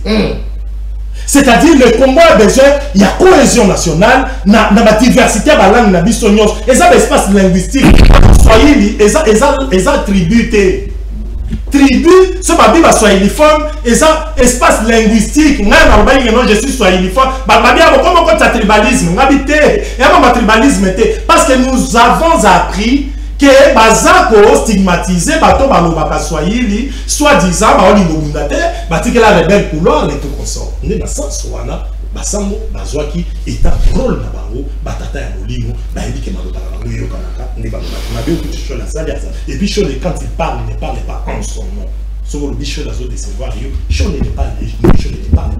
C'est-à-dire le combat a besoin, il y a cohésion nationale, na diversité de la langue, na bisognos, et ça l'espace linguistique. Swahili, et ça tributé. Tribu, ce babi va soit uniforme, et ça espace linguistique. Je suis soit uniforme. Comment on ça tribalisme? Parce que nous avons appris que Bazako stigmatisé, bato balobaka Swahili, soi-disant, que la rebelle couleur, les tout consort. On est dans sens wana, basango, bazwaki, état rôle na bango, batata ya molimo, bayebi ke malobaka bango yo kanaka, ne balobaka. On avait beaucoup de choses à ça, et puis quand il parle, il ne parle pas en son nom. Sur le bichot de décevoir, Chon ne parle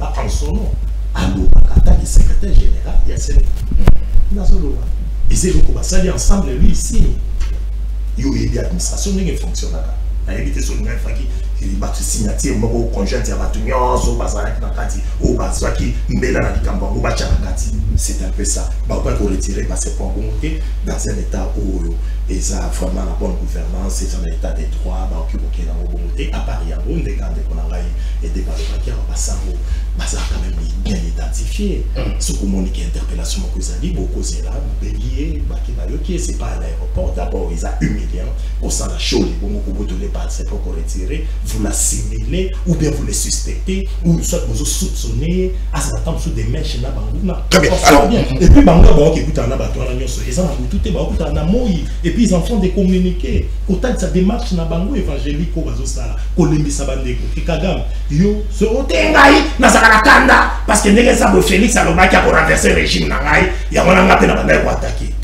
pas en son nom. Allo, Bakata, le secrétaire général, il y a celle. Et c'est le coup, ça dit ensemble, lui ici. Il y a des administrations qui fonctionnent. Il y a des choses qui ont signature, il conjoint, c'est un peu ça. On va retirer parce que pour dans un état où ils ont vraiment la bonne gouvernance, c'est un état des droits, à Paris, on des gars et des balles quand même bien identifié. Ce que mon interpellation, beaucoup c'est là, bélier, c'est pas à l'aéroport. D'abord, ils ont humilié, au sein de la chose, beaucoup de les c'est pour retirer, vous l'assimilez, ou bien vous les suspectez, ou soit vous soupçonnez, à ce temps sous des mèches là, très bien. Alors, et puis, Banga, qui écoute un abattoir, ils ont tout est moyi, et puis ils en font des communiqués. Autant de sa démarche na bango évangélique au bazosala, Kolemi Sabandeko, Kikagam, yo, ce otengai, Nazara Kanda, parce que n'est-ce pas Félix Alomaki a renversé le régime nangai, il y a un appel à Banda pour attaquer.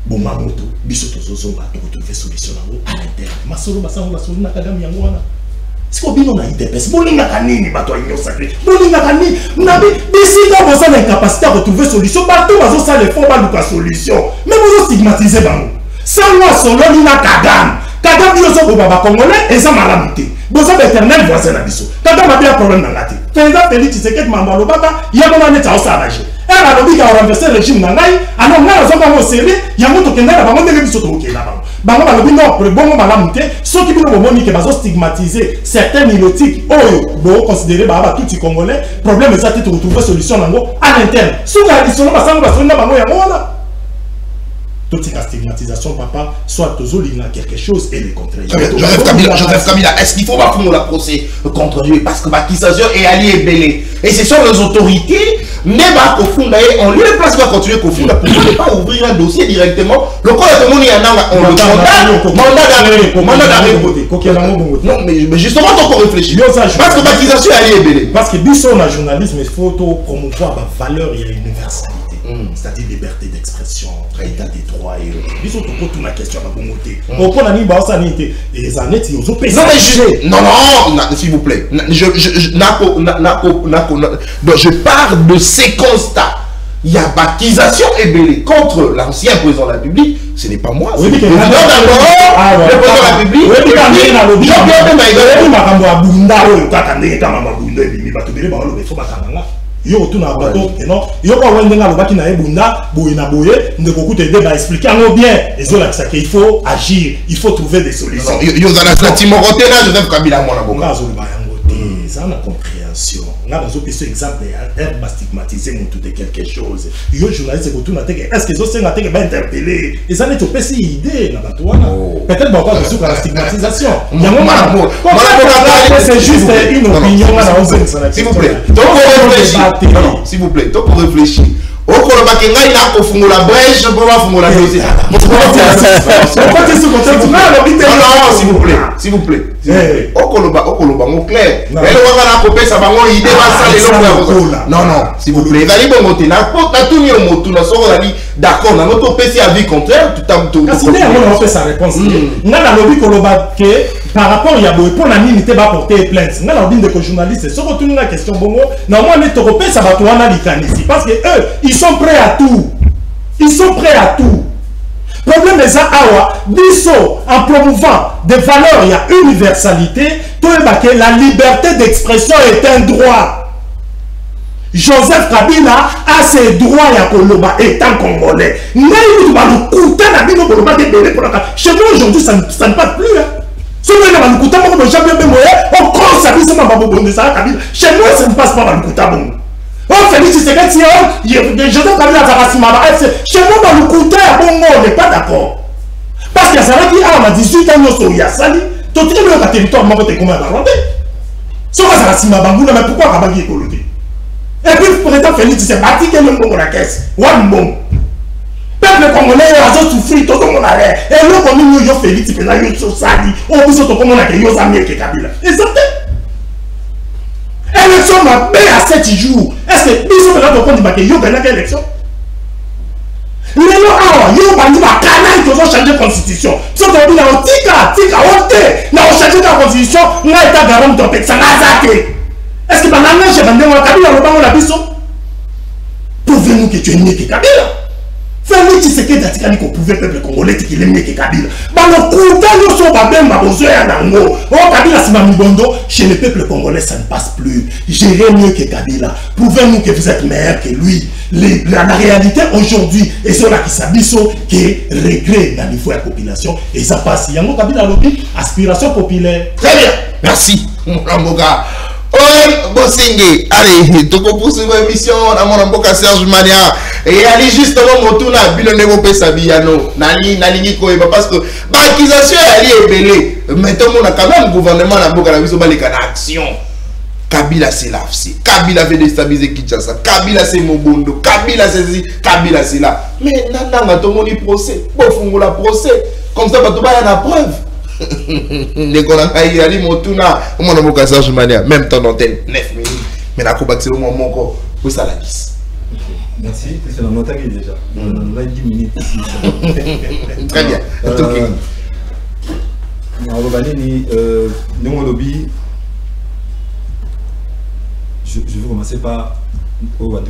Bon, Mamoto, Bisoto Zozo, va trouver solution à l'interne. Masoro Basango, Basolo Nakagam Yangwana. Si vous avez une IDPS, vous avez une sacré. Vous avez une décidé de vous incapacité à retrouver solution. Partout, vous avez les fonds de solution. Mais vous stigmatisez. Sans moi, solo, il y a Kadam. Kadam, il y a un Congolais et ça m'a ramité. Vous avez éternel voisin à Bissot. Kadam a bien un problème dans la tête. Président Félix Tshisekedi Mambalo Baba, il y a un moment où ça a marché. Elle a dit qu'il a renversé le régime Nangaï. Alors, on a un série, il y a un autre qui a un autre bango balobi non bon malamu te ceux qui bino bomoni ke bazo stigmatiser certains nilotiques oyo bo considérer ba tout congolais problème ça te retrouver solution nango à l'interne soka addition ba sango ba sonda bango ya ngona toute cette stigmatisation papa soit tozolinga quelque chose et le contraire. Joseph Kabila, est-ce qu'il faut pas faire la procès contre lui parce que l'accusation est alliée belé et ce sont les autorités mais bah on lui place va continuer confondre pour ne pas ouvrir un dossier directement le corps de monde on le mandat d'arrêt non mais justement on peut réfléchir parce que l'accusation est alliée belé parce que biso na journalisme il faut promouvoir la valeur et l'universalité. C'est-à-dire liberté d'expression, état des droits et autres. Ils sont tout la question à la bonté. On peut la niba ça n'était les années ils ont payé. Non s'il vous plaît. Je parle de ces constats. Il y a accusation ébélée contre l'ancien président de la République. Ce n'est pas moi. Oui, le président de la République. Yo tout na bateau non yo ko wende nga lobaki na ebunda boye na boye ndeko kuta ide ba expliquer en bien et là que il faut agir, il faut trouver des solutions. Yo za la Timothée là Joseph Kabila mona boka zo ba yango ça na compréhension nga bazo pese exemple ya ba stigmatiser mon tout de quelque chose yo journaliste ko tout na teke est-ce que zo senga teke ba interpeller et ça n'est to pese idée na bato wana peut-être ba ko sur la stigmatisation yango c'est juste une opinion na s'il vous plaît s'il vous plaît, donc pour réfléchir. Au Koloba Kenga, il a confondé la brèche pour la fondre la dossier. Non, s'il vous plaît. Au Koloba, mon clair. Elle va couper sa bango, il dépasse non, s'il vous plaît. Vous allez monter. La tout mis au mot, tout le sort, d'accord, dans notre PC à vie contraire, tout a tout. Parce que on fait sa réponse. N'a la lobby Koloba que par rapport il y a pour la mine n'était pas porté plainte. N'a la lobby de journaliste, se retourne la question bongo. Normalement les Européens ça va tout analyser parce que eux ils sont prêts à tout. Ils sont prêts à tout. Problème des awa, biso en promouvant des valeurs, il y a universalité, que la liberté d'expression est un droit. Joseph Kabila a ses droits à Koloba étant congolais. Chez moi aujourd'hui ça ne passe plus. Chez moi ça ne passe pas. Oh, Félix Tshisekedi, Joseph Kabila Zarasimaba, chez moi, dans le côté, on n'est pas d'accord. Parce que ça veut dire, on a 18 ans, il y a sali, tout le monde a territoire, on va te comment arrêter. Si on va Zarasimaba, mais pourquoi Rabagi est coloté? Et puis, le président Félix Tshisekedi, qui est le bon la caisse, one bon. Peuple congolais, il a souffert, tout le monde a l'air. Et là, comme nous, Félix Tshisekedi, il a sali, on vous autres, comme on a qu'il y a Amir Kabila. Exactement. Élection m'a fait à 7 jours. Est-ce que nous sommes là pour dire que vous avez élection? Les gens ont changé la constitution. Ils ont dit on a changé la constitution. On a été garant de est-ce que dans la neige, pouvez-nous que tu es né que Kabila? Félix Tshisekedi a dit qu'on pouvait peuple congolais qu'il est né que Kabila. Chez le peuple congolais, ça ne passe plus. Gérez mieux que Kabila. Prouvez-nous que vous êtes meilleur que lui. La réalité aujourd'hui, et c'est là qui s'abysse, qui est regret dans le niveau de la population. Et ça passe. Il y a un Kabila lobby, aspiration populaire. Très bien. Merci. Ramboka. Oh, Bosingue, allez, tu peux poursuivre l'émission dans mon amboka Serge Mania. Et allez justement mon tour là, bilo nebo pesa biano, nali koeba parce que l'accusation est belée. Maintenant on a quand même gouvernement na boka na biso baleka na action. Kabila c'est là, Kabila veut déstabiliser Kinshasa, Kabila c'est Mobondo, Kabila c'est Kabila c'est là. Mais nana to moni procès, bon fungola procès, comme ça ba to ba na preuve. Les Golangay Ali Motuna, mon nom est Serge Mania, même temps d'antenne, 9 minutes. Mais la coupe c'est au moment où vous ça la lisse. Merci, c'est la montagne déjà. On a 10 minutes ici. Très bien. Nous lobby, je vais commencer par pour un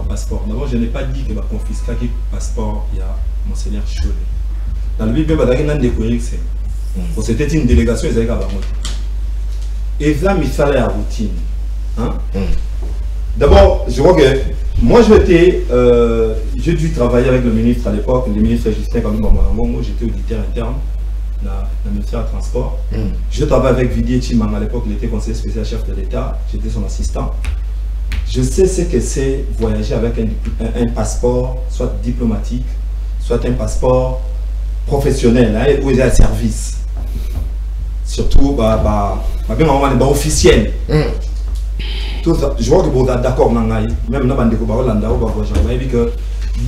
passeport. D'abord, je n'ai pas dit que va confisquer le passeport, il y a Monseigneur Cholet. Dans le Bible, il y a un découvert que c'était une délégation, ils avaient et ça, il fallait la routine. Hein? D'abord, je vois que moi, j'ai dû travailler avec le ministre à l'époque, le ministre Justin Kalumba Mwanango. J'étais auditeur interne dans le ministère du Transport. Je travaillais avec Vidier Chimang à l'époque, il était conseiller spécial chef de l'État, j'étais son assistant. Je sais ce que c'est voyager avec un passeport, soit diplomatique, soit un passeport professionnel, hein, où il y a un service. Surtout, officiel. Je vois que vous êtes d'accord, même que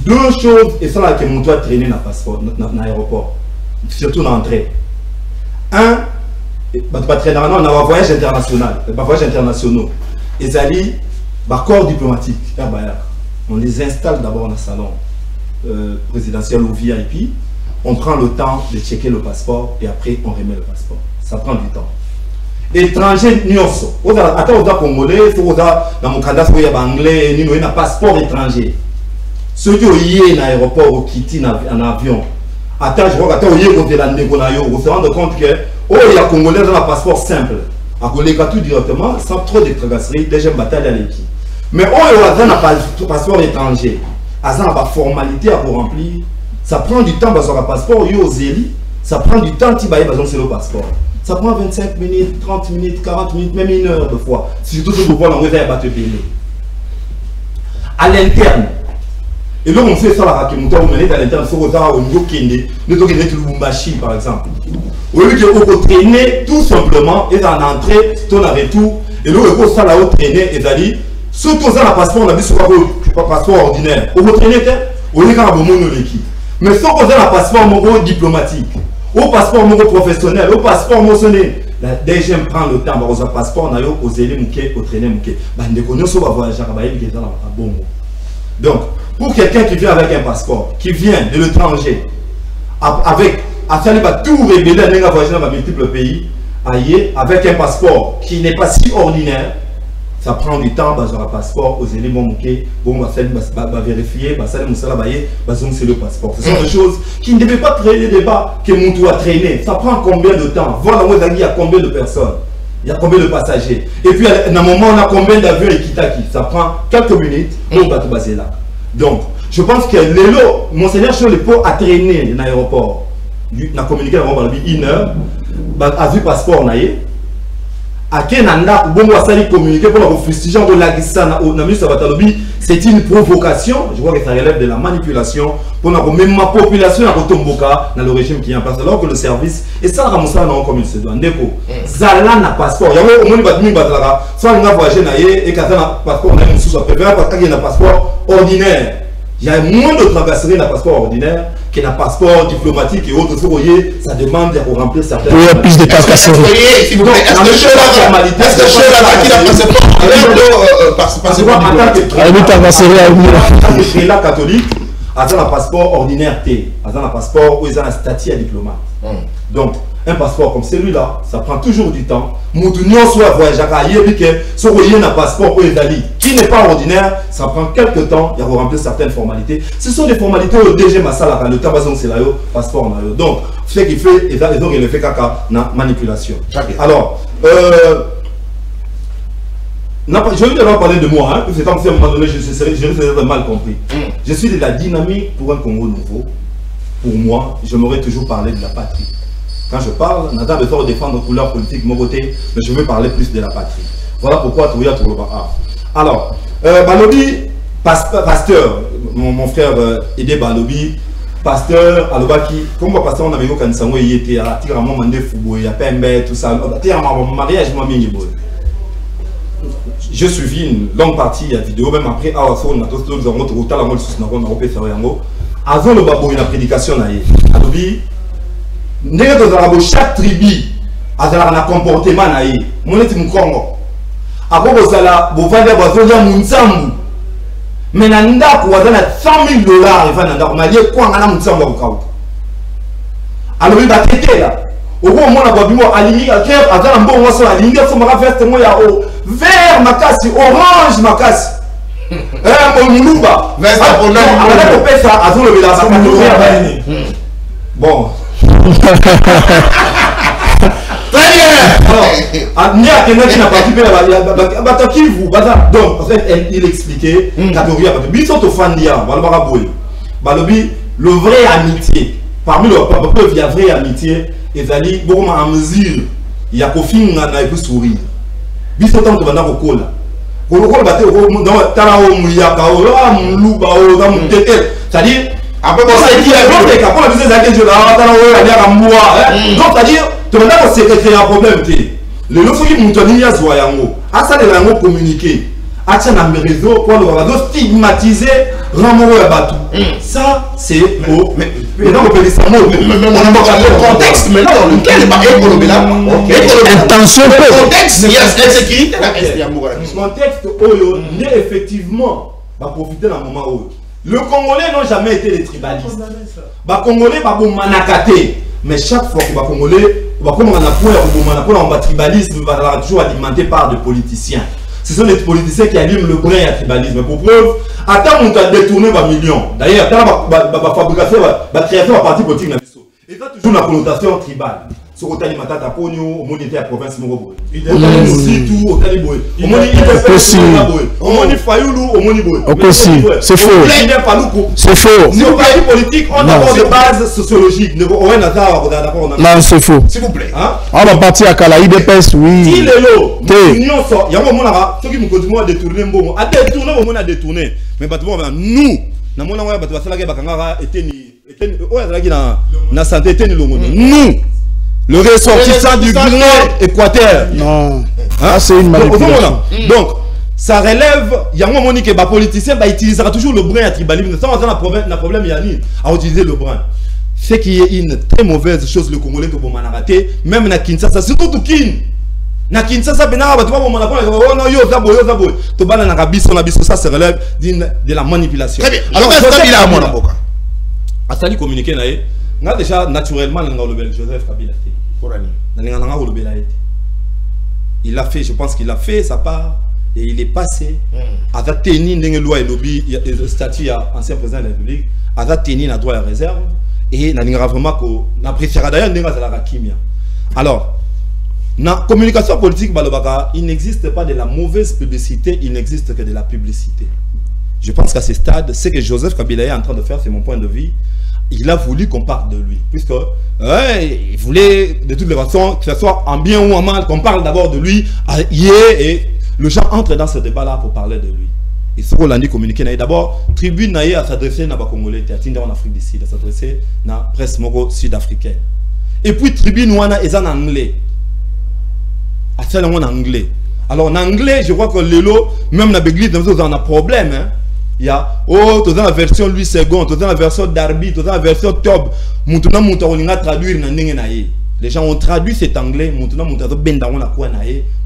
deux choses, et ça là que mon doit traîner dans le passeport, dans l'aéroport, surtout dans l'entrée. Un, pas traîner dans un voyage international, voyage internationaux. Et ça dit, corps diplomatique, on les installe d'abord dans le salon présidentiel ou VIP, on prend le temps de checker le passeport et après on remet le passeport. Ça prend du temps. Étranger, nyonso. Attends, on a congolais, dans mon cadastre, il y a anglais, il y a un passeport étranger. Ceux qui ont eu un aéroport au Kitty en avion, attends, je vois que tu se rend compte que il y a congolais dans un passeport simple. À tout directement, sans trop de tragasseries, déjà bataille à l'équipe. Mais il y a un passeport étranger. Il y a une formalité à remplir. Ça prend du temps parce que le passeport, ça prend du temps si sur le passeport. Ça prend 25 minutes, 30 minutes, 40 minutes, même une heure de fois. Surtout si vous voyez l'envoi de payer. À l'interne. Et là, on fait ça, la on met à l'interne, il faut au niveau Kende, nous avons Lubumbashi par exemple. Au lieu de traîner tout simplement, et en entrée, ton retour, et là, on ça là-haut traîner, et d'aller, surtout ça, le passeport, on a mis sur le passeport ordinaire. On va traîner, on est quand même l'équipe. Mais si on a un passeport diplomatique, au passeport professionnel, au passeport mentionné, la DGM prend le temps, on a un passeport, on a aux élèves, au traîner, on va voyager, donc, pour quelqu'un qui vient avec un passeport, qui vient de l'étranger, avec tout révélé dans multiples pays, avec un passeport qui n'est pas si ordinaire, ça prend du temps, un passeport, aux éléments vérifier, c'est le passeport. Ce sont des choses qui ne devaient pas créer des débats que mon tour a traîné. Ça prend combien de temps? Voilà, il y a combien de personnes? Il y a combien de passagers? Et puis, à un moment, on a combien d'avions et Kitaki? Ça prend quelques minutes, on va te baser là. Donc, je pense que Monseigneur Cholepo a traîné dans l'aéroport. Il a communiqué avec une heure, a vu le passeport. C'est une provocation, je vois que ça relève de la manipulation pour même ma population à dans le régime qui est en place, alors que le service et ça non comme il se doit. Ndeko, Zala n'a passeport. Il y a au moins soit on a voyagé et quand on a passeport, on a une sous parce qu'il y a un passeport ordinaire. Il y a moins de traverseries dans le passeport ordinaire que dans le passeport diplomatique et autres. Vous voyez, ça demande de remplir certaines. Il y a plus de traverseries. Est-ce que je la catholique, a un passeport ordinaire T, a un passeport où il a un statut à diplomate. Donc, un passeport comme celui-là, ça prend toujours du temps. Moutounion soit voyager à Yébike, soit un passeport où il qui n'est pas ordinaire, ça prend quelques temps, il y a remplir certaines formalités. Ce sont des formalités où DG Massala, le tabazon c'est là, passeport. Donc, ce qui fait, et donc il fait caca, manipulation. Alors, je vais d'abord parler de moi, hein, c'est comme si à un moment donné, je mal compris. Je suis de la dynamique pour un Congo nouveau. Pour moi, je m'aurais toujours parlé de la patrie. Quand je parle, on a besoin de défendre couleur politique, mon côté, mais je veux parler plus de la patrie. Voilà pourquoi tout le bas. Alors, Balobi, pasteur, mon frère Ede Balobi, pasteur, Alobaki, comme pasteur, on avait eu quand il était à Tiramon, Mandé Foubo, il y a Pembe, tout ça, Tiramon, mariage, moi, je suivi une longue partie de la vidéo, même après, nous avons la prédication, chaque tribu a un comportement. Après, vous allez mais $100 $100,000, il va dans quoi on a alors il va traiter là. au moment où on a aligné à terre, à un bon moisson, aligné sur ma veste, moi, il y a vert, ma casse, orange, ma casse. Bon. Très bien. Donc, en fait, il expliquait, le vrai amitié, parmi le peuple, il y a vraie amitié, et il y a en mesure, il y a qu'au fin, on a pu sourire. Bissotant, tu vas au cola. C'est-à-dire, après, donc, c'est-à-dire, c'est un problème. Le lot qui monte en ligne, ça de communiquer. Un réseau pour stigmatiser, ça, c'est au. Mais non, on peut dire ça. Le contexte, maintenant, dans lequel intention, contexte, il y a l'insécurité. Le contexte, n'est effectivement, va profiter d'un moment où. Le Congolais n'ont jamais été des tribalistes. Les Congolais sont manakaté. Mais chaque fois que les Congolais, comme on a un tribalisme, va toujours alimenté par des politiciens. Ce sont les politiciens qui allument le brin à tribalisme. Pour preuve, attends, on a détourné 20 millions. D'ailleurs, dans la fabrication, la création de parti politique, et ça toujours la connotation tribale. Sur Otali Matata Pogno, au monde était à province Morobo. Il est aussi tout au Taliboy. Au monde au monde Fayoulou, au monde Boy. C'est faux. C'est faux. Nos partis politiques ont d'abord des bases sociologiques. Non, c'est faux. S'il vous plaît. On va partir à Kala, IDPS, oui. Si les lots, l'union sort, il y a un moment là, ceux qui nous continuent à détourner, au monde à détourner. Mais nous, nous, le ressortissant du Guinée Équateur. Non. C'est une manipulation. Donc, ça relève, il y a un moment que les politiciens utilisera toujours le brin à tribalisme. Ça, on a un problème, à utiliser le brin. C'est qu'il y a une très mauvaise chose, le Congolais, que vous m'en raté, même à Kinshasa, surtout tout Kin. Na Kinshasa, ça se relève de la manipulation. Très bien. Alors, est-ce qu'il a à mon avocat? Asali communiqué, on a déjà naturellement Joseph Kabila. Il a fait, je pense qu'il a fait sa part et il est passé à la tenue d'une loi et lobby statut à ancien président de la République, à la tenue la droit à réserve et n'a vraiment qu'on appréciera d'ailleurs la kimia. Alors, dans la communication politique, il n'existe pas de la mauvaise publicité, il n'existe que de la publicité. Je pense qu'à ce stade, ce que Joseph Kabila est en train de faire, c'est mon point de vue. Il a voulu qu'on parle de lui, puisque il voulait de toutes les façons, que ce soit en bien ou en mal, qu'on parle d'abord de lui, et le gens entrent dans ce débat-là pour parler de lui. Et ce qu'on a dit communiqué, d'abord, Tribune à s'adresser à Congolais, en Afrique du Sud, à s'adresser à la presse sud-africaine. Et puis Tribune est en anglais. En anglais. Alors en anglais, je vois que l'élo, même dans l'église, on a un problème. Il y a la version 8 secondes, la version Darby, la version Tob. Maintenant, on a traduit. Les gens ont traduit cet anglais. Maintenant, on a traduit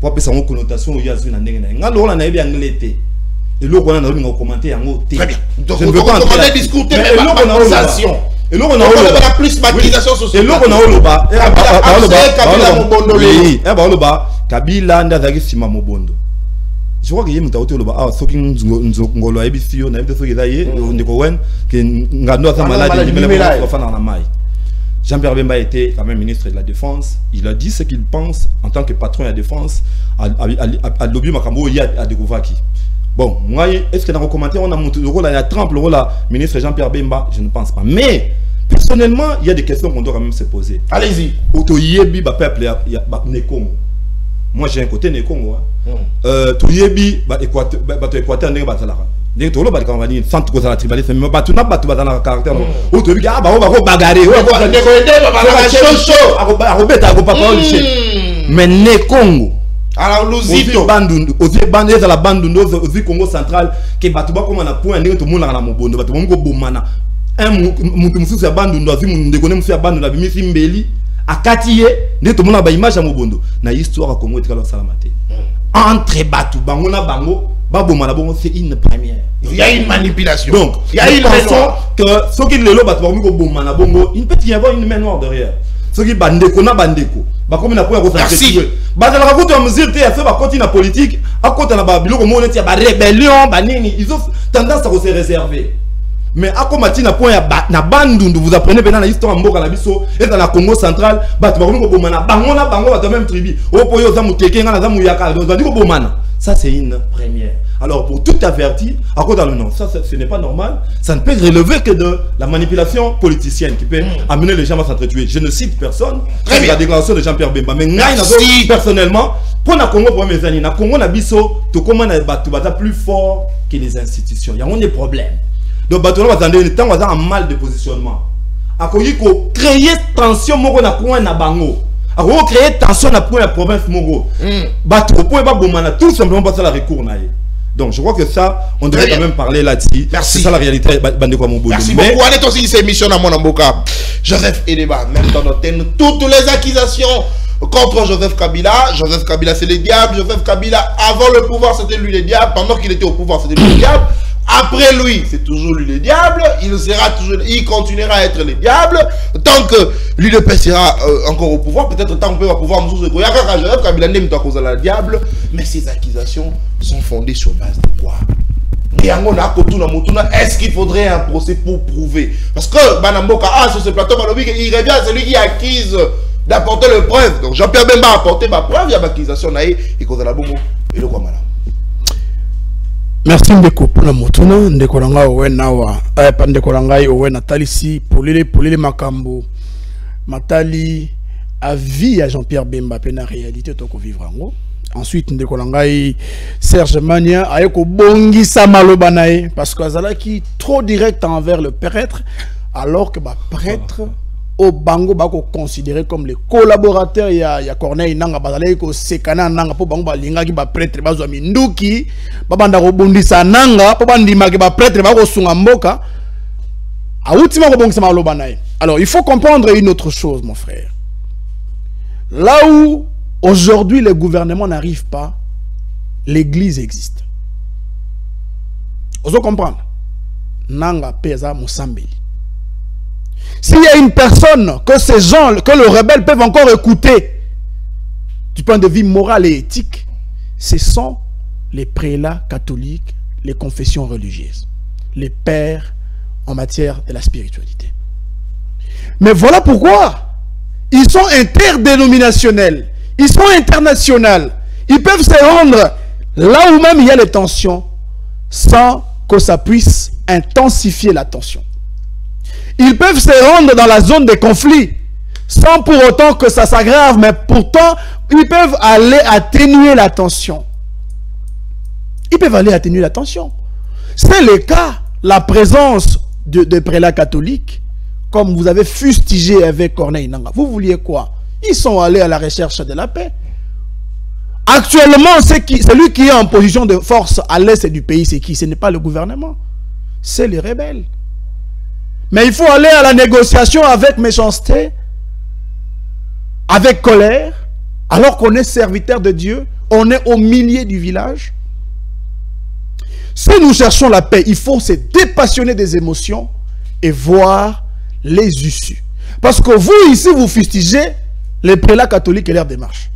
pour appeler ça une connotation. Il y a une anglais. Et là, on a commenté en haut. Très bien. Donc, je ne veux pas entrer discuter mais de maquisation. Et là, on a la plus maquisation sociale. Et là, on a Kabila Ndazaki Sima Mobondo. Je crois que y a mutualité le bas. Ce qui nous ngolo a ebisio na ebisio qui d'ailleurs on dit que ngando sa maladie mais le fa na mai. Jean-Pierre Bemba était quand même ministre de la Défense. Il a dit ce qu'il pense en tant que patron de la Défense à lobby Makambo il y a découvert qui. Bon, moi est-ce que dans le commentaire on a monté le rôle à Trump le rôle à ministre Jean-Pierre Bemba, je ne pense pas. Mais personnellement, il y a des questions qu'on doit quand même se poser. Allez-y. Auto yebi ba peuple ya Nekongo. Moi j'ai un côté Nekongo. Tu yebi ba Équateur ndenge bazalara. Ndenge tolo ba quand on va dire centre cause la tribalisme mais ba tu na ba tu bazana caractère. Auto yebi ah ba ko bagarre. Ndeko ende ba ba chocho. Akobeta akopapa oliche. Mais Nekongo. Alors Luzito bandundu ozi bande za la bandundu ozi Congo central ke batu ba koma na point ndenge to mona na mobondo batu mo bomana. Mutu mususu ya bandundu ozi ndeko ne mususu ya bandundu bimisi mbeli akatiye ndenge to mona ba image ya mobondo na histoire ya Congo etikala salamate. Entre batu bango na bango ba bomana bongo c'est une première. Il y a une manipulation. Donc il y a une raison que ce qui le lo batu ba ko bomana bongo il peut y avoir une main noire derrière. ceux qui bandeko na bandeko ba comme na pour merci ba dans la route de mesure te a fait ba côté na politique à côté na ba biloko mo neti ba rébellion ba nini ils ont tendance à se réserver mais à comme na point na bandundu vous apprenez bien na histoire mboka na biso et dans la Congo central ba ba ko bomana bango ba même tribu o poyo za muteke nga na za muyaka donc ko bomana ça c'est une première. Alors pour tout avertir, à côté non, ça ce n'est pas normal. Ça ne peut relever que de la manipulation politicienne qui peut amener les gens à s'entretuer. Je ne cite personne. C'est la déclaration de Jean-Pierre Bemba. Mais personnellement, pour la Congo, pour mes amis, na Congo na biso, tout comment na bata plus fort que les institutions. Il y a des problèmes. Donc bateau va attendre le temps, on a un mal de positionnement. À cause ko créer tension moko na coin na bango. À créer tension na pour la province Mogo. Bateau pour pas bomana tout simplement pas ça la recours na. Donc je crois que ça, on devrait quand même parler là-dessus. Merci. C'est ça la réalité. Merci beaucoup. On est aussi cette émission à mon Amboka. Joseph Eleba, même dans notre thème, toutes les accusations contre Joseph Kabila. Joseph Kabila, c'est le diable. Joseph Kabila, avant le pouvoir, c'était lui le diable. Pendant qu'il était au pouvoir, c'était lui le diable. Après lui, c'est toujours lui le diable. Il continuera à être le diable. Tant que l'UDP sera encore au pouvoir, peut-être tant qu'on va pouvoir nous dire Joseph Kabila n'aime pas cause la diable. Mais ces accusations sont fondées sur base de quoi? Est-ce qu'il faudrait un procès pour prouver? Parce que Banamboka, sur ce plateau, il revient à celui qui accuse d'apporter le preuve. Donc Jean-Pierre Bemba a apporté ma preuve, il y a l'accusation et cause la bongo et le quoi madame. Merci Ndeko pour la motuna Ndeko Ranga Owena wa Ndeko Ranga Owena Talisi pour les makambo Matali a vie à Jean-Pierre Bemba pena réalité toko vivre en. Ensuite Ndeko Ranga Serge Mania a eko bongi sa maloba nae parce que azalaki trop direct envers le prêtre alors que ba prêtre au bango bako considéré comme les collaborateurs il y a Corneille nanga bazalé ko sekana nanga po bango balinga ki ba prêtre bazwa minduki babanda ko bundisa nanga po bandima ki ba prêtre bako sunga mboka a ultima ko bongisa maloba nae. Alors il faut comprendre une autre chose mon frère. Là où aujourd'hui le gouvernement n'arrive pas, l'église existe. Vous comprendre? Nanga pesa musambeli. S'il y a une personne que ces gens, que les rebelles peuvent encore écouter du point de vue moral et éthique, ce sont les prélats catholiques, les confessions religieuses, les pères en matière de la spiritualité. Mais voilà pourquoi ils sont interdénominationnels, ils sont internationaux, ils peuvent se rendre là où même il y a les tensions sans que ça puisse intensifier la tension. Ils peuvent se rendre dans la zone des conflits sans pour autant que ça s'aggrave, mais pourtant, ils peuvent aller atténuer la tension. Ils peuvent aller atténuer la tension. C'est le cas, la présence de prélats catholiques, comme vous avez fustigé avec Corneille Nanga. Vous vouliez quoi? Ils sont allés à la recherche de la paix. Actuellement, celui qui est en position de force à l'est du pays, c'est qui? Ce n'est pas le gouvernement, c'est les rebelles. Mais il faut aller à la négociation avec méchanceté, avec colère, alors qu'on est serviteur de Dieu, on est au milieu du village. Si nous cherchons la paix, il faut se dépassionner des émotions et voir les issues. Parce que vous, ici, vous fustigez les prélats catholiques et leur démarche.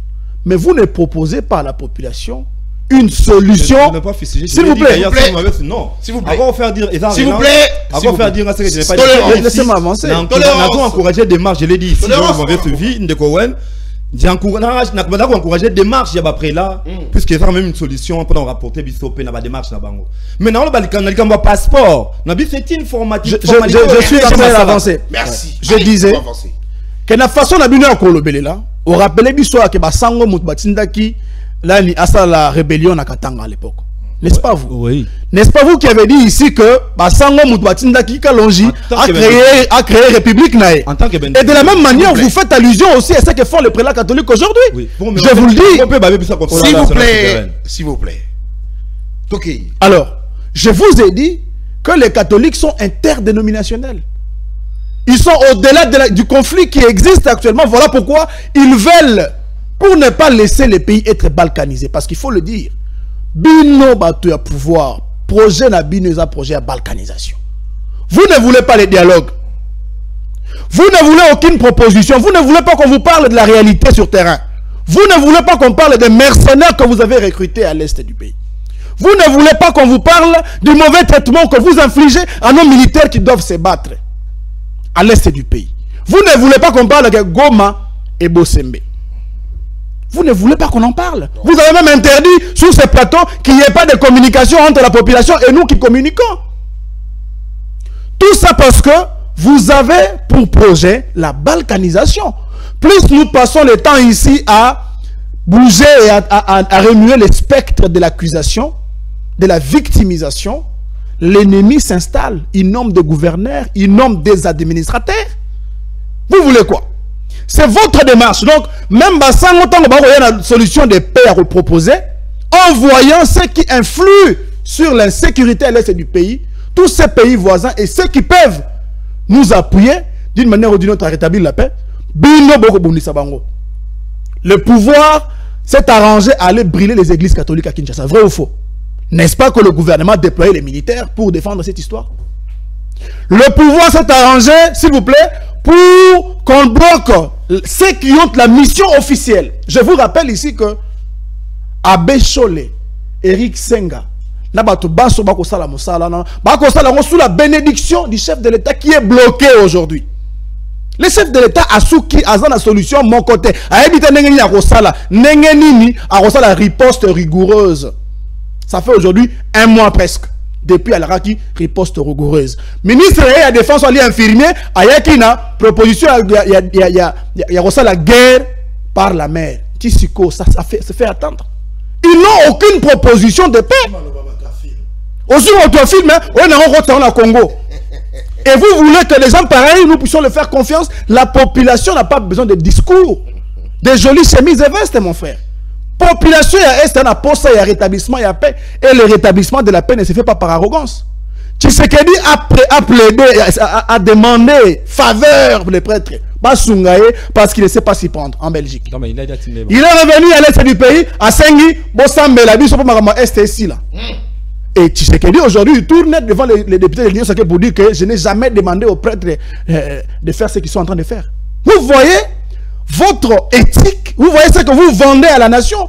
Mais vous ne proposez pas à la population une solution. S'il vous plaît. Non. S'il vous plaît. Avant de faire dire. S'il vous plaît. Avant de faire dire ce que je n'ai pas dit. Laissez-moi avancer. Nous avons encouragé des marches. Je l'ai dit ici. Vous m'avez suivi. J'ai encouragé des marches. Il y a après là. Puisqu'il y a même une solution pour rapporter Bissopé dans la démarche. Maintenant, on a passeport. C'est une formatique. Je suis en train d'avancer. Merci. Je disais que la façon de bien colobéler là, on rappelait Bissopé que Basango Moutbatindaki. Là, il y a la rébellion à Katanga à l'époque. N'est-ce pas vous? Oui. N'est-ce pas vous qui avez dit ici que Basango Moutbatindaki Kalonji a créé République Naé? Et de la même manière, vous faites allusion aussi à ce que font les prélats catholiques aujourd'hui. Oui. Je vous le dis. S'il vous plaît. S'il vous plaît. Alors, je vous ai dit que les catholiques sont interdénominationnels. Ils sont au-delà du conflit qui existe actuellement. Voilà pourquoi ils veulent, pour ne pas laisser les pays être balkanisés. Parce qu'il faut le dire, Bino Batu à pouvoir, projet na Bino projet à balkanisation. Vous ne voulez pas les dialogues. Vous ne voulez aucune proposition. Vous ne voulez pas qu'on vous parle de la réalité sur terrain. Vous ne voulez pas qu'on parle des mercenaires que vous avez recrutés à l'est du pays. Vous ne voulez pas qu'on vous parle du mauvais traitement que vous infligez à nos militaires qui doivent se battre à l'est du pays. Vous ne voulez pas qu'on parle de Goma et Bossembe. Vous ne voulez pas qu'on en parle. Vous avez même interdit sur ce plateau qu'il n'y ait pas de communication entre la population et nous qui communiquons. Tout ça parce que vous avez pour projet la balkanisation. Plus nous passons le temps ici à bouger et à remuer le spectre de l'accusation, de la victimisation, l'ennemi s'installe. Il nomme des gouverneurs, il nomme des administrateurs. Vous voulez quoi? C'est votre démarche. Donc, même sans autant que vous avez une solution de paix à vous proposer, en voyant ceux qui influent sur l'insécurité à l'est du pays, tous ces pays voisins et ceux qui peuvent nous appuyer d'une manière ou d'une autre à rétablir la paix, le pouvoir s'est arrangé à aller brûler les églises catholiques à Kinshasa. Vrai ou faux? N'est-ce pas que le gouvernement a déployé les militaires pour défendre cette histoire? Le pouvoir s'est arrangé, s'il vous plaît, pour qu'on bloque ceux qui ont la mission officielle. Je vous rappelle ici que Abbé Cholé, Eric Senga, sous la bénédiction du chef de l'État qui est bloqué aujourd'hui. Le chef de l'État a souki la solution mon côté. A évité la riposte rigoureuse. Ça fait aujourd'hui un mois presque. Depuis Alaraki, riposte rigoureuse. Ministre de la Défense, infirmier, Ayakina, proposition, il y a la guerre par la mer. Tissiko, ça fait attendre. Ils n'ont aucune proposition de paix. Aussi, on te filme, on est au Congo. Et vous voulez que les gens pareils, nous puissions le faire confiance. La population n'a pas besoin de discours, de jolies chemises et vestes, mon frère. Population, il y a un poste, il y a rétablissement, il y a paix. Et le rétablissement de la paix ne se fait pas par arrogance. Tshisekedi a plaidé, a demandé faveur pour les prêtres. Parce qu'il ne sait pas s'y prendre en Belgique. Non, mais il est revenu à l'est du pays, à Sengi, Bossambe, la vie, est ici là. Et Tshisekedi aujourd'hui, il tourne devant les députés de l'Union sacrée pour dire que je n'ai jamais demandé aux prêtres de faire ce qu'ils sont en train de faire. Vous voyez votre éthique, vous voyez ce que vous vendez à la nation.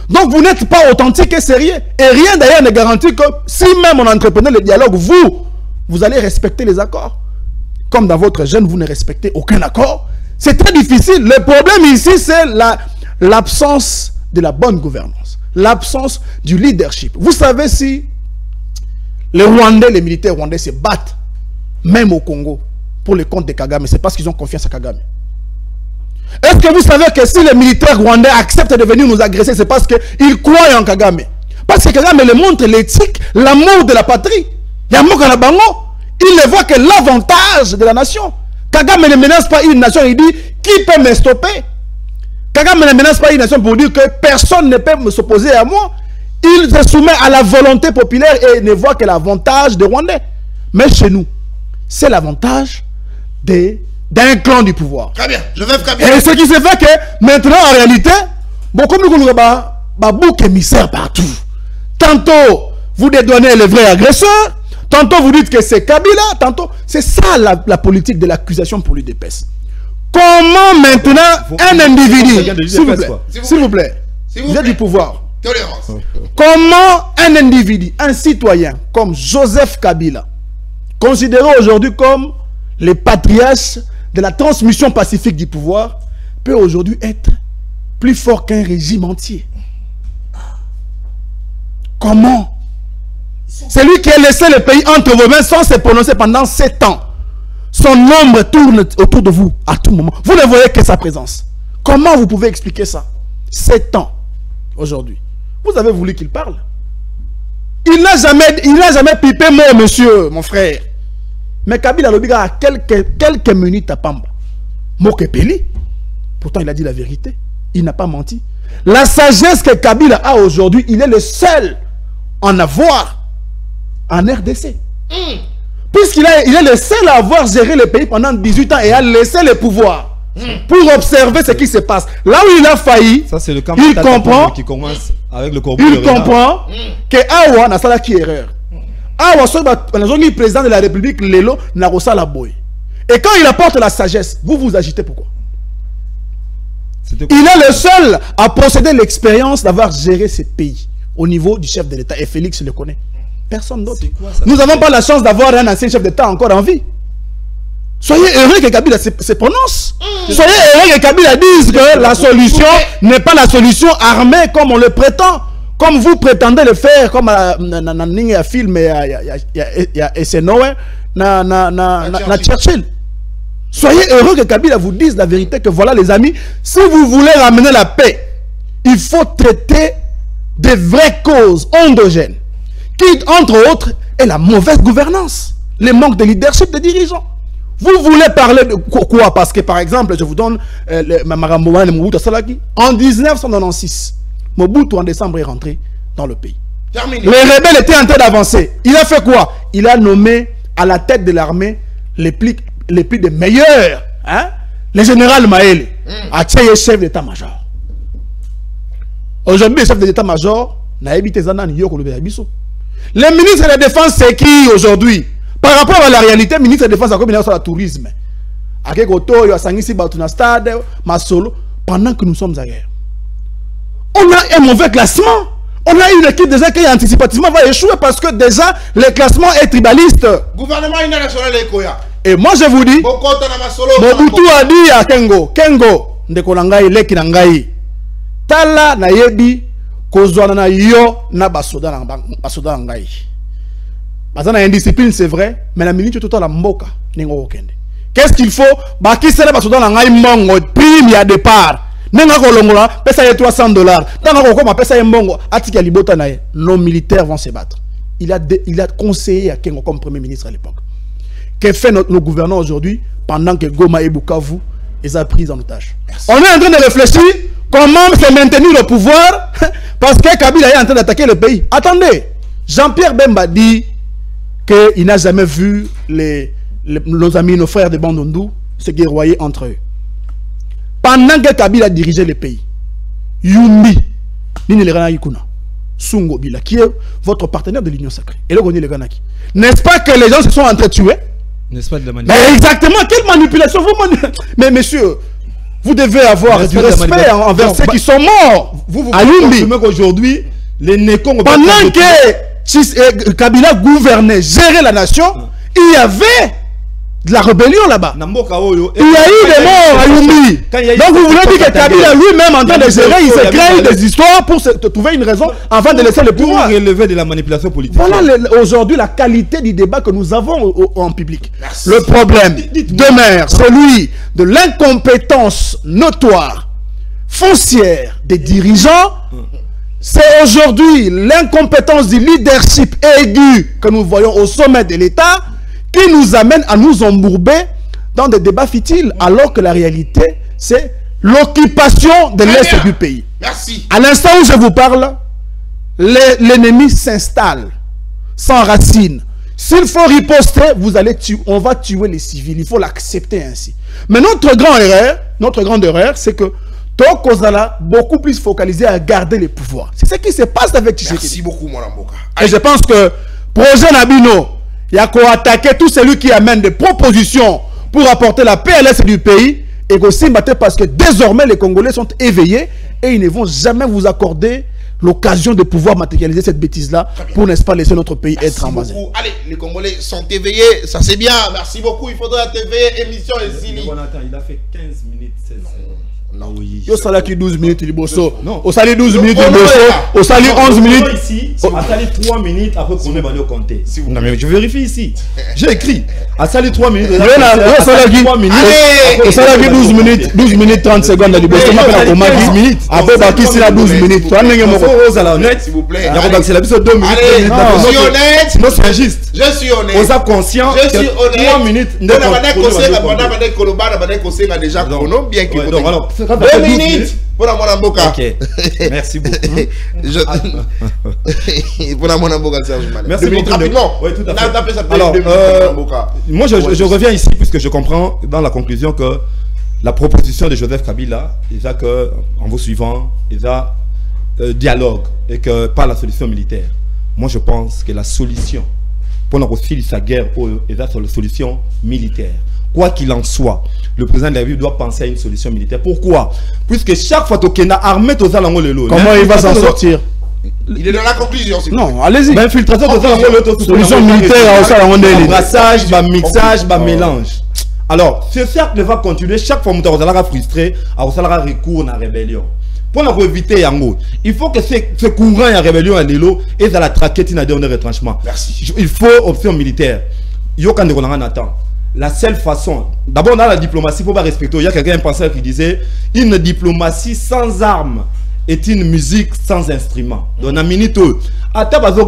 Donc vous n'êtes pas authentique et sérieux. Et rien d'ailleurs ne garantit que si même on entreprenait le dialogue, vous allez respecter les accords. Comme dans votre jeune, vous ne respectez aucun accord. C'est très difficile. Le problème ici, c'est l'absence de la bonne gouvernance. L'absence du leadership. Vous savez, si les Rwandais, les militaires rwandais se battent, même au Congo, pour le compte de Kagame, c'est parce qu'ils ont confiance à Kagame. Est-ce que vous savez que si les militaires rwandais acceptent de venir nous agresser, c'est parce qu'ils croient en Kagame? Parce que Kagame leur montre l'éthique, l'amour de la patrie. Il ne voit que l'avantage de la nation. Kagame ne menace pas une nation, il dit qui peut me stopper? Kagame ne menace pas une nation pour dire que personne ne peut s'opposer à moi. Il se soumet à la volonté populaire et ne voit que l'avantage des Rwandais. Mais chez nous, c'est l'avantage d'un clan du pouvoir. Très bien, Joseph Kabila. Et ce qui se fait que maintenant, en réalité, beaucoup de bouc émissaire partout. Tantôt, vous dédouanez les vrais agresseurs. Tantôt, vous dites que c'est Kabila. Tantôt, c'est ça la politique de l'accusation pour l'UDPS. Comment maintenant un individu, s'il vous plaît, vous êtes du pouvoir. Tolérance. Comment un individu, un citoyen comme Joseph Kabila, considéré aujourd'hui comme le patriarche de la transmission pacifique du pouvoir, peut aujourd'hui être plus fort qu'un régime entier? Comment? C'est lui qui a laissé le pays entre vos mains sans se prononcer pendant 7 ans. Son ombre tourne autour de vous à tout moment. Vous ne voyez que sa présence. Comment vous pouvez expliquer ça? 7 ans aujourd'hui. Vous avez voulu qu'il parle? Il n'a jamais pipé mot, monsieur, mon frère. Mais Kabila Lobiga a quelques minutes à Pamba. Mokepeli. Pourtant, il a dit la vérité. Il n'a pas menti. La sagesse que Kabila a aujourd'hui, il est le seul en avoir en RDC. Puisqu'il est le seul à avoir géré le pays pendant 18 ans et a laissé le pouvoir pour observer ce qui se passe. Là où il a failli, ça, c'est le camp il comprend qui commence avec le corbeau. Il comprend que Awa n'a pas qui erreur. Awa, le président de la République, Lelo, n'a pas la boy. Et quand il apporte la sagesse, vous vous agitez pourquoi? Il est le seul à posséder l'expérience d'avoir géré ce pays au niveau du chef de l'État. Et Félix le connaît. Personne d'autre. Nous n'avons pas la chance d'avoir un ancien chef d'État encore en vie. Soyez heureux que Kabila se prononce. Soyez heureux que Kabila dise que la solution n'est pas la solution armée comme on le prétend. Comme vous prétendez le faire, comme dans un film, il y a Eisenhower, Churchill. Soyez heureux que Kabila vous dise la vérité, que voilà les amis, si vous voulez ramener la paix, il faut traiter des vraies causes endogènes, qui entre autres est la mauvaise gouvernance, le manque de leadership des dirigeants. Vous voulez parler de quoi? Parce que par exemple, je vous donne en 1996, Mobutu en décembre est rentré dans le pays. Terminé. Les rebelles étaient en train d'avancer. Il a fait quoi? Il a nommé à la tête de l'armée les plus des meilleurs, hein? Le général Maël a été chef d'état-major. Aujourd'hui, le chef d'état-major n'a évité Zanan Yoko le Béabiso. Le ministre de la Défense, c'est qui aujourd'hui? Par rapport à la réalité, le ministre de la Défense a combiné sur le tourisme. À Kekoto, il a sangisi Batuna Stade, Masolo, pendant que nous sommes à guerre. On a un mauvais classement. On a une équipe déjà qui anticipativement va échouer parce que déjà le classement est tribaliste. Gouvernement international Ekoya. Et moi je vous dis, Mobutu a dit à Kengo, ndeko nangai leki nangai. Tala na yebi kozwana na yo na basoda nangai. Bazana indiscipline c'est vrai, mais la minute total la mboka ningo okende. Qu'est-ce qu'il faut? Baki sera basoda nangai mongo prime à départ. Nenga kolongola pesa ye $300. Tanga kokoma pesa ye mbongo atika libota na ye. Nos militaires vont se battre. Il a conseillé à Kengo comme premier ministre à l'époque. Que fait nos gouvernants aujourd'hui pendant que Goma et Bukavu les a pris en otage? On est en train de réfléchir comment se maintenir au pouvoir parce que Kabila est en train d'attaquer le pays. Attendez, Jean-Pierre Bemba dit qu'il n'a jamais vu nos amis, nos frères de Bandundu se guerroyer entre eux. Pendant que Kabila dirigeait le pays, Yumbi, Nini le Rana Yikuna, Sungo Bila, qui est votre partenaire de l'Union Sacrée, et le Goni le Ganaki. N'est-ce pas que les gens se sont entretués? N'est-ce pas de la manipulation? Mais exactement, quelle manipulation Mais monsieur, vous devez avoir du respect envers ceux qui sont morts. Vous confirmez qu'aujourd'hui, les Nekong... Pendant que Kabila gouvernait, gérait la nation, il y avait de la rébellion là-bas. Il y a eu des morts à Yumbi. Donc vous voulez dire que Kabila lui-même en train de gérer, il s'est créé des histoires pour trouver une raison avant de laisser le pouvoir. Relever de la manipulation politique. Voilà aujourd'hui la qualité du débat que nous avons en public. Merci. Le problème demeure celui de l'incompétence notoire, foncière des dirigeants. C'est aujourd'hui l'incompétence du leadership aigu que nous voyons au sommet de l'État qui nous amène à nous embourber dans des débats futiles, alors que la réalité, c'est l'occupation de l'Est du pays. Merci. À l'instant où je vous parle, l'ennemi s'installe, s'enracine. S'il faut riposter, on va tuer les civils. Il faut l'accepter ainsi. Mais notre grande erreur, c'est que Tokozala beaucoup plus focalisé à garder les pouvoirs. C'est ce qui se passe avec Tshisekedi. Merci beaucoup, Mwanamboka. Et je pense que projet Nabino, il y a qu'à attaquer tout celui qui amène des propositions pour apporter la paix à l'est du pays et aussi parce que désormais les Congolais sont éveillés et ils ne vont jamais vous accorder l'occasion de pouvoir matérialiser cette bêtise-là pour, n'est-ce pas, laisser notre pays être en base. Allez, les Congolais sont éveillés, ça c'est bien, merci beaucoup, il faudra TV, émission et Zili. Il a fait 15 minutes, 16 secondes. Non, oui. Yo sala qui 12 minutes il bosso. Au sali 12 minutes il bosso. Au sali 11 minutes ici. À sali 3 minutes après qu'on va le compter. Non mais je vérifie ici. J'ai écrit. À sali 3 minutes. Au sali 3 minutes. Au sali 12 minutes, 12 minutes 30 secondes il bosso. Ma pena koma 10 minutes. Après baki si la 12 minutes. Toi ndenge moko. Ozala honnête s'il vous plaît. Yako c'est la biso 2 minutes. Je suis honnête. Non c'est injuste. Je suis honnête. Oza conscient. Je suis honnête. 3 minutes. On a bana conseil, on a bana koloba, on a bana conseil déjà chrono bien que. Donc alors 2 minutes pour la Mwanamboka. Ok. Merci beaucoup. Pour la Mwanamboka, Serge Mané. Merci beaucoup. Rapidement. Oui, tout à fait. Alors, moi, je reviens ici puisque je comprends dans la conclusion que la proposition de Joseph Kabila, il a que, en vous suivant, il a dialogue et que pas la solution militaire. Moi, je pense que la solution pour la sa guerre, il a la solution militaire. quoi qu'il en soit, le président de la République doit penser à une solution militaire. Pourquoi? Puisque chaque fois que tu as armé tout ça, comment il va s'en sortir? Il est dans la conclusion. Non, allez-y. Infiltration, solution militaire, brassage, mixage, mélange. Alors, ce cercle va continuer chaque fois que vous allez frustré, vous allez recours à la rébellion. Pour éviter Yango, il faut que ce courant de rébellion à l'élo et dans la traquette dans des retranchements. Merci. Il faut option militaire. La seule façon, d'abord dans la diplomatie, il faut pas respecter. Il y a quelqu'un, un penseur qui disait une diplomatie sans armes est une musique sans instrument. Donc, à minute, à tabazo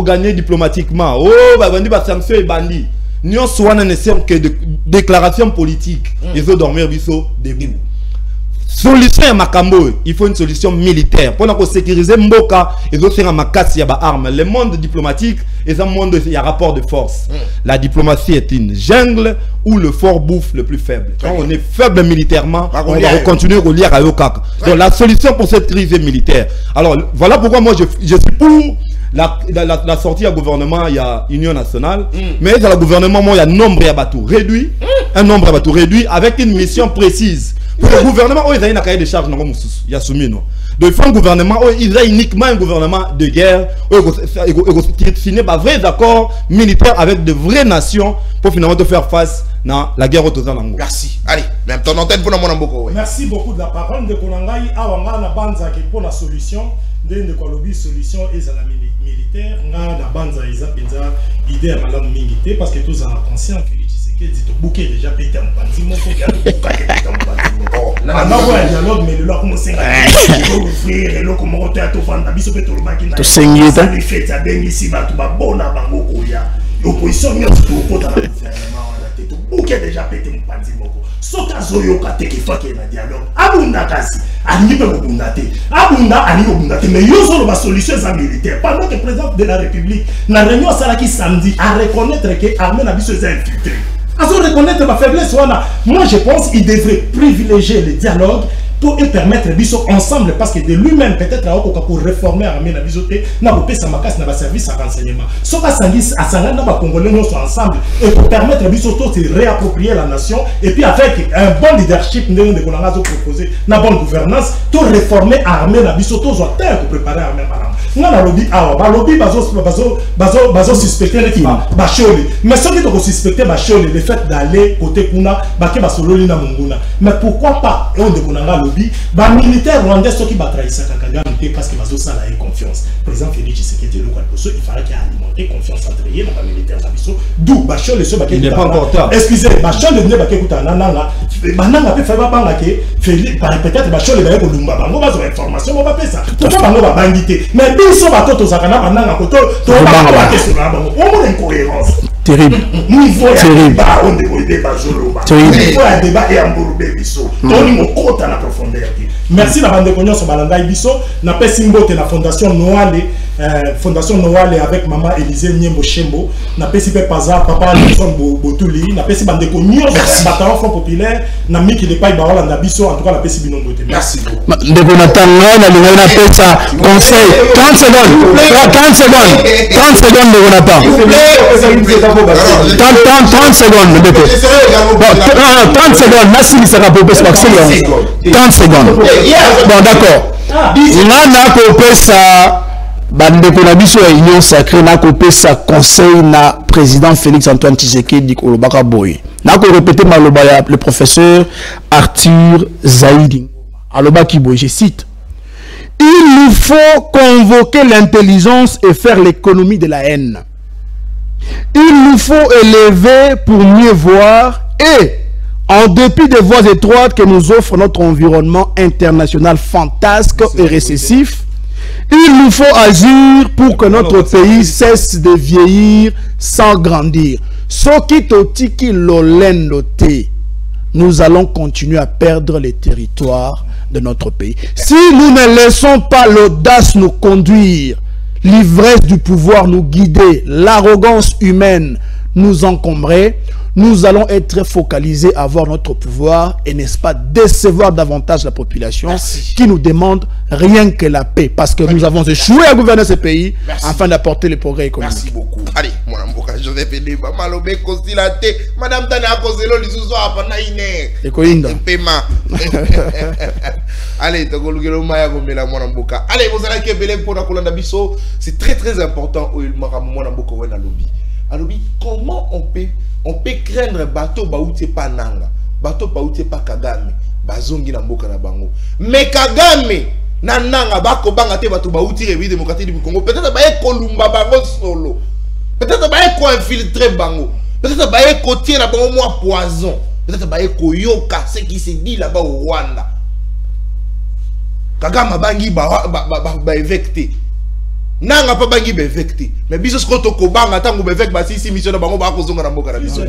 gagner diplomatiquement. Oh, bah, on dit bah sanction et bandit. Nous sommes ne sommes que de déclarations politiques. Ils ont dormi debout. Solution à Makambo, il faut une solution militaire. Pour nous sécuriser Mboka, il faut faire un makasi à armes. Le monde diplomatique est un monde il y a rapport de force. La diplomatie est une jungle où le fort bouffe le plus faible. Quand on est faible militairement, on va continuer à lire à Yokak. Donc la solution pour cette crise est militaire. Alors voilà pourquoi moi je suis pour la sortie à gouvernement, il y a Union nationale, mais dans le gouvernement, il y a un nombre à bateau réduit, avec une mission précise. Pour le gouvernement, il y a un cahier de charge, il y a soumis. Donc il faut un gouvernement, il y a uniquement un gouvernement de guerre, il signer des vrais accords militaires avec de vraies nations pour finalement faire face à la guerre au Zanango. Merci. Allez, même ton antenne pour nous beaucoup. Merci beaucoup de la parole de Konangai. Awanga na banza qui pour la solution. De Kolobi solution et la militaire. Na banza isa penza idée à madame Mingité parce que tous en conscient que dit to bouquet déjà pété en bâtiment faut qu'il y a tout bouquet pété en bâtiment. Na na ouais dialogue mais le là comment c'est le frère et le comment on t'a tout vendre biso pe tout le makina. To sengita. Les fêtes à bengi si ba tout ba bona bango koya. Opposition nyonso to kota na gouvernement wala te to bouquet déjà pété en bâtiment. Soka zoyo kate ki fake na dialogue. Abunda kasi ani pe bunda te. Abunda ani bunda te mais yo solo ba solution za militaire. Pendant que le président de la République na réunion salaki samedi à reconnaître que armée na biso est infiltrée. À reconnaître ma faiblesse, voilà. Moi je pense qu'il devrait privilégier le dialogue pour permettre biso ensemble parce que de lui-même peut-être pour réformer l'armée na bisoté na bopé sa makas na ba service à renseignement. Soka sangis à sangana ba congolais nous sont ensemble et pour permettre bisoto de réapproprier la nation et puis avec un bon leadership de konanga zo proposer na bonne gouvernance to réformer armée na bisoto zo terre pour préparer armée maram. Nga na lobby awa ba lobby bazo suspecter les ba choli mais ceux qui to suspecter ba choli le fait d'aller côté kuna ba ke ba sololi na munguna mais pourquoi pas et on de konanga ba militaire rwandais ceux qui trahissent Kagame parce que bazo sala et confiance président Félix Tshisekedi le quoi il fallait qu'il alimenter confiance entre eux dans les militaires d'Abisso d'où bachol les ceux qui n'est pas encore tard excusez bachol ne pas écouter nana bananga peut faire banga que Félix peut-être bachol les ko lumba bango bazo information on va faire ça pourquoi bango ba bandité mais biso batoto zakana bananga koto to ba question là bango on a incohérence terrible niveau terrible on de débat zoloba terrible il faut un débat et ambourbe biso toni mo kota na profondeur. Merci la bande de Cognon sur Balanga Ibiso. N'a pas Simbote la fondation Noale avec maman Élisée Niembo Chembo. N'a pas si Paza, papa Nelson Botuli. N'a pas si bande de Cognon sur Bataillon Front Populaire. N'a mis qu'il n'est pas Ibaola Ndabiso. En tout cas, la Pessi Binombote. Merci beaucoup. De Jonathan, on a fait ça. Conseil. 30 secondes. 30 secondes. 30 secondes de Jonathan. 30 secondes. 30 secondes. Merci, il sera pour Pessi. 30 secondes. Bon, d'accord. Nana kopé ça bande na biso ya union sacrée na kopé ça conseil na président Félix Antoine Tshisekedi kolobaka boy. Na ko répéter maloba ya le professeur Arthur Zaïdi. Alobaki boy, je cite. Il nous faut convoquer l'intelligence et faire l'économie de la haine. Il nous faut élever pour mieux voir et en dépit des voies étroites que nous offre notre environnement international fantasque et récessif, il nous faut agir pour que notre pays cesse de vieillir sans grandir. Soki totiki lolendote, nous allons continuer à perdre les territoires de notre pays. Si nous ne laissons pas l'audace nous conduire, l'ivresse du pouvoir nous guider, l'arrogance humaine nous encombrer, nous allons être focalisés à voir notre pouvoir et n'est-ce pas décevoir davantage la population qui nous demande rien que la paix parce que nous avons échoué à gouverner ce pays afin d'apporter les progrès économiques. Merci beaucoup. Allez, mon amour, Joseph Edeba malobe consilate madame tani akozelo lisusu apana ine ekoinda paiement. Allez tokoluke maya komela mwana mboka. Allez vous allez kebele pour na kolanda biso, c'est très important au mwana mboka wena lobby. Alobi comment on peut craindre bateau baouté pa nanga, bateau baouté pa Kagame, bazongi na mboka na bango. Mais Kagame na nanga bako banga te bateau baouti République démocratique du Congo, peut-être ba kolumba bango solo. Peut-être ba infiltrer bango. Peut-être ba tirer na bango moi poison. Peut-être ba yoka ce qui se dit là-bas au Rwanda. Kagame bangi ba évecté. Nanga pa bangi be vecté mais biso ce ko ko banga tango be vec ba si mission na bango ba ko zonga na mboka na biso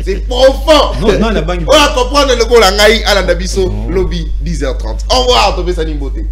c'est profond non la bangi on va comprendre le ko la ngai ala na biso lobby 10h30 au revoir to be sa nimbote.